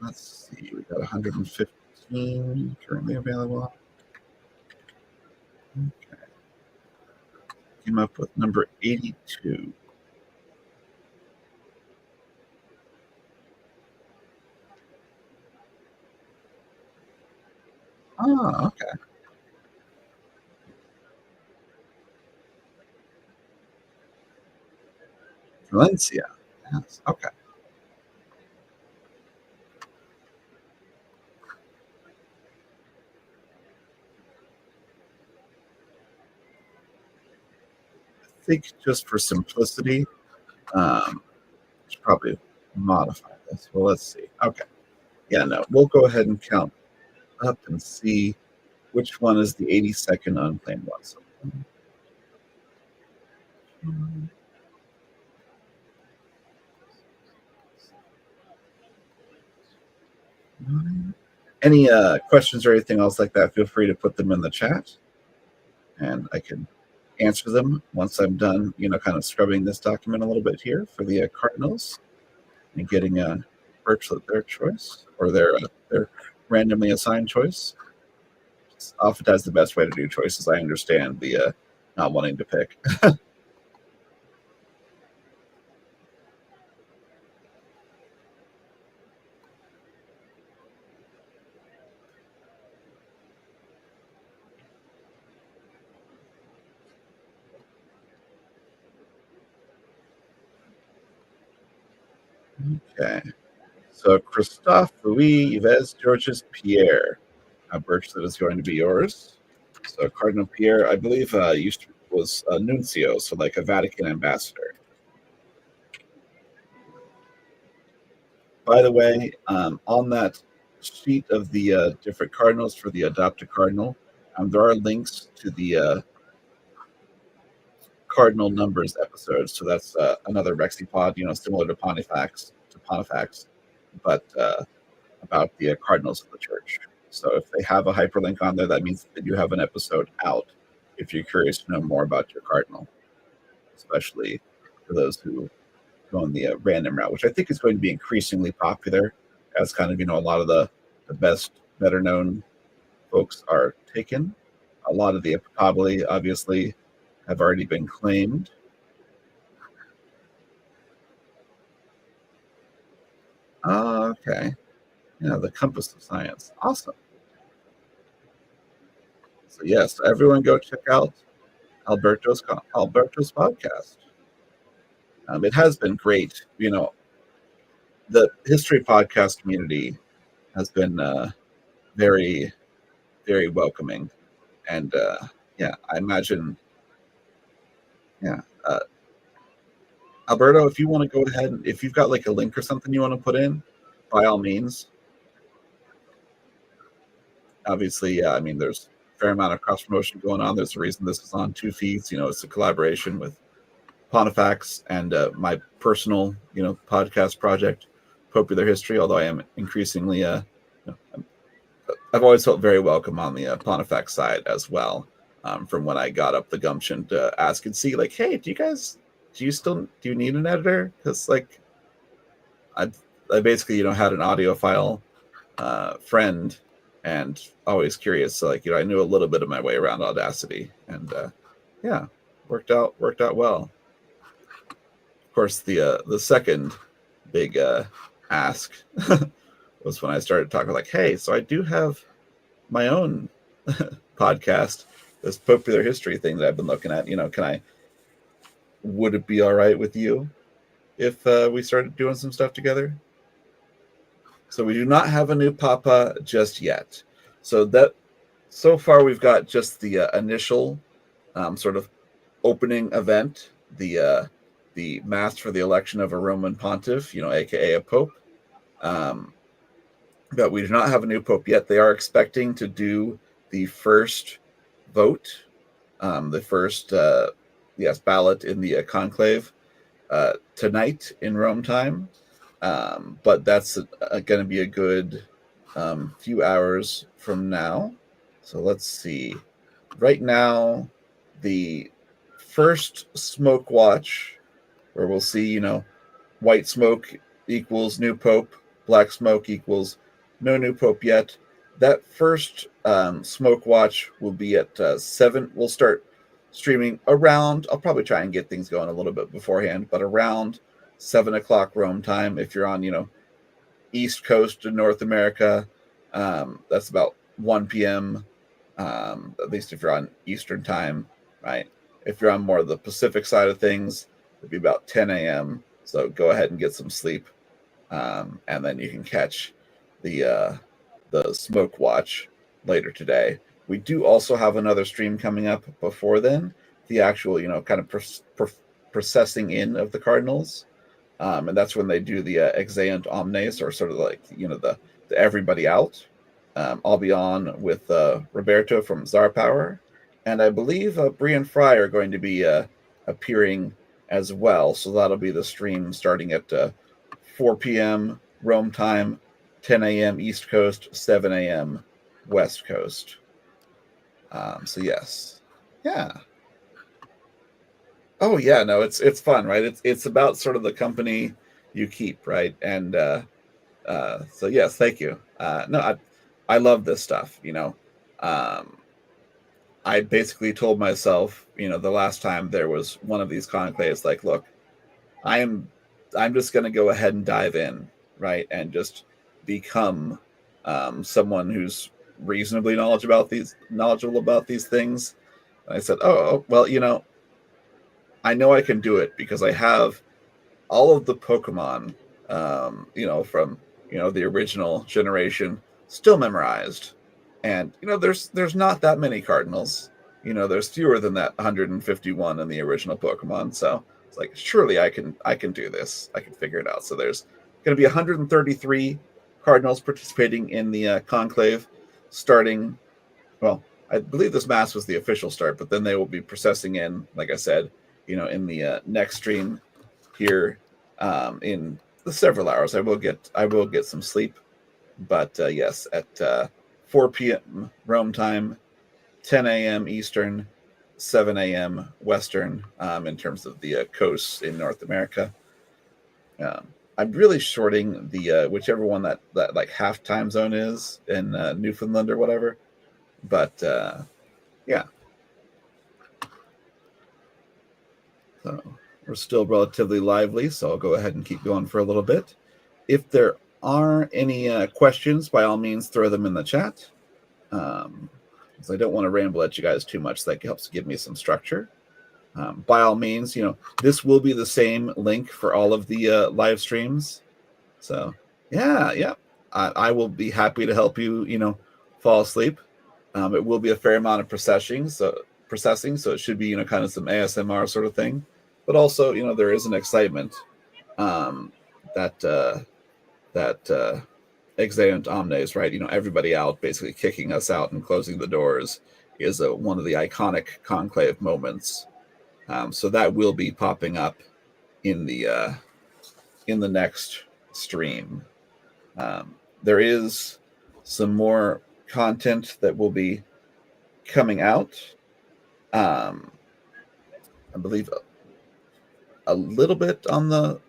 Let's see, we got 115 currently available. Okay. Came up with number 82. Ah, okay. Valencia. Yes, okay. I think just for simplicity, should probably modify this. Well, let's see. Okay. Yeah, no, we'll go ahead and count up and see which one is the 82nd unclaimed one. So, any questions or anything else like that, feel free to put them in the chat, and I can answer them once I'm done, kind of scrubbing this document a little bit here for the Cardinals and getting virtually their choice, or their randomly assigned choice. It's oftentimes the best way to do choices. I understand the not wanting to pick. Okay. So Christophe, Louis, Yves, Georges, Pierre. Birch, that is going to be yours. So Cardinal Pierre, I believe, was a nuncio, so like a Vatican ambassador. By the way, on that sheet of the different cardinals for the adopted cardinal, there are links to the cardinal numbers episodes. So that's another Rexipod, similar to Pontifacts, but about the cardinals of the church. So if they have a hyperlink on there, that means that you have an episode out if you're curious to know more about your cardinal, especially for those who go on the random route, which I think is going to be increasingly popular as kind of, a lot of the best, better known folks are taken. A lot of the probably, obviously, have already been claimed. Okay. The compass of science. Awesome. So yes, everyone go check out Alberto's podcast. It has been great. The history podcast community has been very, very welcoming, And yeah, I imagine. Yeah, Alberto, if you want to go ahead and if you've got like a link or something you want to put in, by all means. Obviously, yeah, I mean, there's a fair amount of cross promotion going on. There's a reason this is on 2 feeds. It's a collaboration with Pontifacts and my personal, podcast project, Popeular History. Although I am increasingly, I've always felt very welcome on the Pontifacts side as well. From when I got up the gumption to ask and see, like, hey, do you need an editor? Because like, I basically, had an audiophile friend and always curious. So like, I knew a little bit of my way around Audacity, and yeah, worked out well. Of course, the second big ask was when I started talking like, hey, so I do have my own podcast, this Popular History thing that I've been looking at. Would it be all right with you if we started doing some stuff together? So we do not have a new Papa just yet. So far we've got just the initial sort of opening event, the mass for the election of a Roman pontiff, aka a pope. But we do not have a new pope yet. They are expecting to do the first vote, the first ballot in the conclave tonight in Rome time. But that's going to be a good few hours from now. So let's see. Right now, the first smoke watch, where we'll see, white smoke equals new pope, black smoke equals no new pope yet. That first smoke watch will be at 7. We'll start streaming around. I'll probably try and get things going a little bit beforehand, but around 7 o'clock Rome time. If you're on, East Coast of North America, that's about 1 p.m. At least if you're on Eastern time, right? If you're on more of the Pacific side of things, it'd be about 10 a.m. So go ahead and get some sleep, and then you can catch the smoke watch later today. We do also have another stream coming up before then, the actual, kind of processing in of the cardinals. And that's when they do the exeunt omnes, or sort of like, the everybody out. I'll be on with Roberto from Czar Power, and I believe Bree and Fry are going to be appearing as well. So that'll be the stream starting at 4 p.m. Rome time, 10 a.m. East Coast, 7 a.m. West Coast. So yes, yeah. Oh yeah, no, it's fun, right? It's about sort of the company you keep, right? And so yes, thank you. No, I love this stuff. I basically told myself, the last time there was one of these conclaves, like, look, I'm just going to go ahead and dive in, right, and just become someone who's reasonably knowledgeable about these things. And I said, oh well, I know I can do it because I have all of the Pokemon, from the original generation still memorized, and there's not that many Cardinals. There's fewer than that 151 in the original Pokemon. So it's like, surely I can do this. I can figure it out. So there's going to be 133 Cardinals participating in the conclave, starting. Well, I believe this mass was the official start, but then they will be processing in, like I said, in the next stream here in the several hours. I will get some sleep, but yes, at 4 p.m. Rome time, 10 a.m. Eastern, 7 a.m. Western, in terms of the coasts in North America. I'm really shorting the whichever one that like half time zone is in Newfoundland or whatever, but yeah. So we're still relatively lively, so I'll go ahead and keep going for a little bit. If there are any questions, by all means, throw them in the chat. Because I don't want to ramble at you guys too much. That helps give me some structure. By all means, this will be the same link for all of the live streams. So, yeah. I will be happy to help you, fall asleep. It will be a fair amount of processing, so it should be, kind of some ASMR sort of thing. But also, there is an excitement that Exeunt Omnes, right? Everybody out, basically kicking us out and closing the doors is one of the iconic conclave moments. So that will be popping up in the next stream. There is some more content that will be coming out. I believe a little bit on the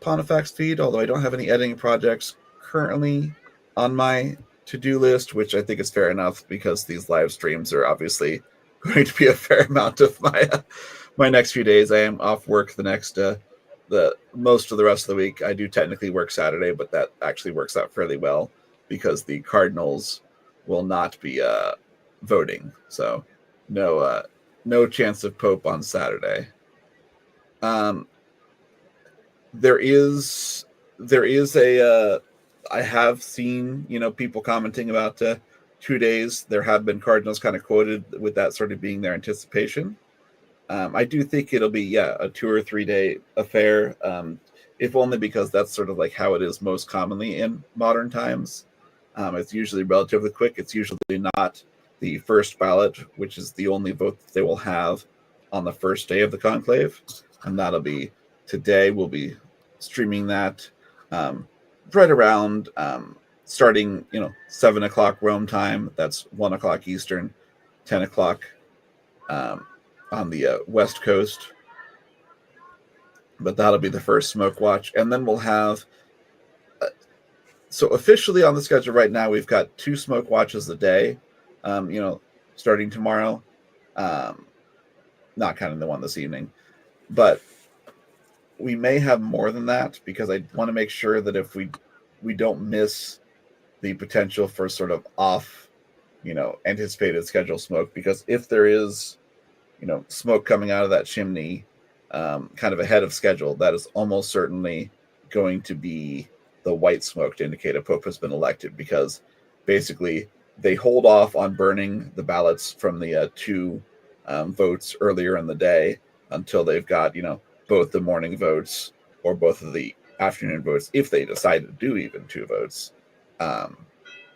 Pontifacts feed, although I don't have any editing projects currently on my to-do list, which I think is fair enough because these live streams are obviously going to be a fair amount of my next few days. I am off work the most of the rest of the week. I do technically work Saturday, but that actually works out fairly well because the Cardinals will not be voting, so no chance of Pope on Saturday. There is a I have seen people commenting about 2 days. There have been Cardinals kind of quoted with that sort of being their anticipation. I do think it'll be a 2 or 3 day affair, if only because that's sort of like how it is most commonly in modern times. It's usually relatively quick. It's usually not the first ballot, which is the only vote that they will have on the first day of the conclave, and that'll be today. We'll be streaming that right around starting 7 o'clock Rome time. That's 1 o'clock Eastern, 10 o'clock on the West Coast. But that'll be the first smoke watch, and then we'll have. So officially on the schedule right now, we've got 2 smoke watches a day. Starting tomorrow. Not counting the one this evening, but we may have more than that because I want to make sure that if we don't miss the potential for sort of off, anticipated schedule smoke, because if there is, smoke coming out of that chimney kind of ahead of schedule, that is almost certainly going to be the white smoke to indicate a pope has been elected, because basically they hold off on burning the ballots from the 2 votes earlier in the day until they've got, both the morning votes or both of the afternoon votes. If they decide to do even 2 votes,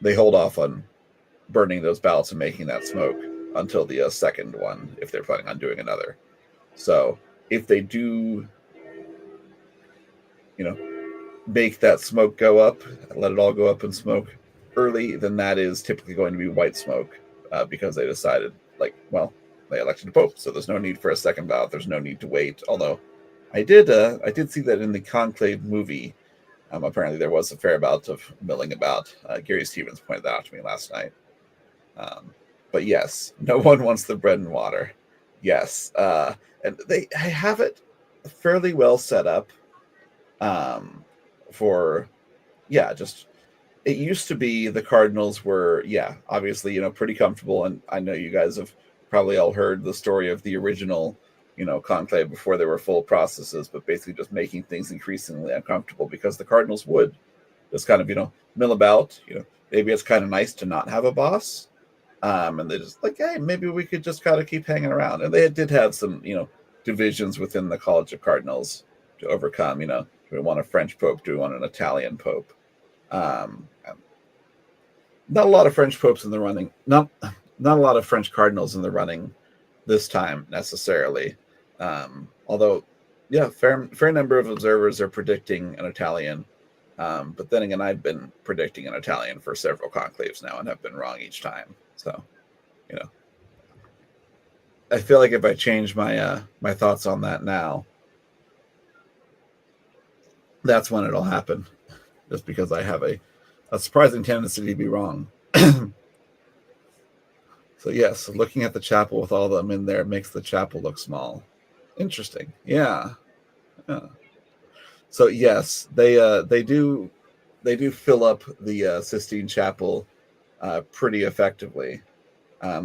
they hold off on burning those ballots and making that smoke until the second one, if they're planning on doing another. So if they do, make that smoke go up, let it all go up in smoke early, then that is typically going to be white smoke because they decided, they elected a pope, so there's no need for a second ballot. There's no need to wait. Although I did see that in the Conclave movie. Apparently there was a fair amount of milling about. Gary Stevens pointed that out to me last night. But yes, no one wants the bread and water. Yes, and they have it fairly well set up for, just. It used to be the Cardinals were, obviously, pretty comfortable. And I know you guys have probably all heard the story of the original, conclave before there were full processes, but basically just making things increasingly uncomfortable because the Cardinals would just kind of, mill about. Maybe it's kind of nice to not have a boss. And they just hey, maybe we could just kind of keep hanging around. And they did have some, divisions within the College of Cardinals to overcome. Do we want a French pope? Do we want an Italian pope? Not a lot of French popes in the running. Not a lot of French cardinals in the running this time necessarily. Although, fair number of observers are predicting an Italian. But then again, I've been predicting an Italian for several conclaves now and have been wrong each time. So, I feel like if I change my my thoughts on that now, that's when it'll happen. Just because I have a surprising tendency to be wrong. So yes, looking at the chapel with all of them in there makes the chapel look small. Interesting. Yeah. So yes, they do fill up the Sistine Chapel pretty effectively.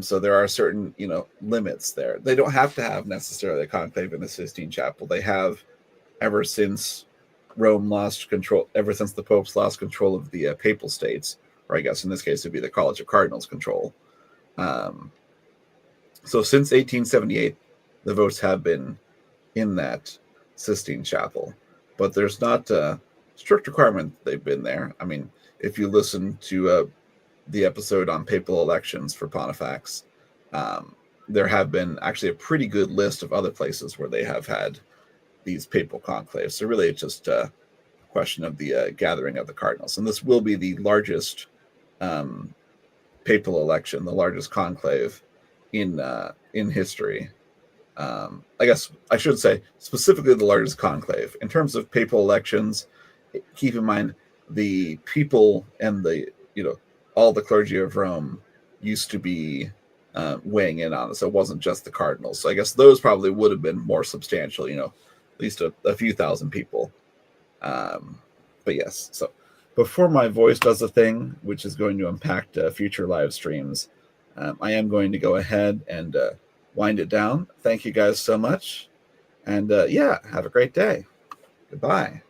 So there are certain limits there. They don't have to have necessarily a conclave in the Sistine Chapel. They have ever since Rome lost control, ever since the popes lost control of the papal states, or I guess in this case it'd be the College of Cardinals control. So since 1878, the votes have been in that Sistine Chapel, but there's not a strict requirement that they've been there. I mean, if you listen to the episode on papal elections for Pontifacts, there have been actually a pretty good list of other places where they have had these papal conclaves. So really, it's just a question of the gathering of the cardinals, and this will be the largest papal election, the largest conclave in history. I guess I should say specifically the largest conclave. In terms of papal elections, keep in mind the people and all the clergy of Rome used to be weighing in on this. It wasn't just the cardinals. So I guess those probably would have been more substantial, at least a few thousand people. But yes, so before my voice does a thing, which is going to impact future live streams, I am going to go ahead and wind it down. Thank you guys so much. And yeah, have a great day. Goodbye.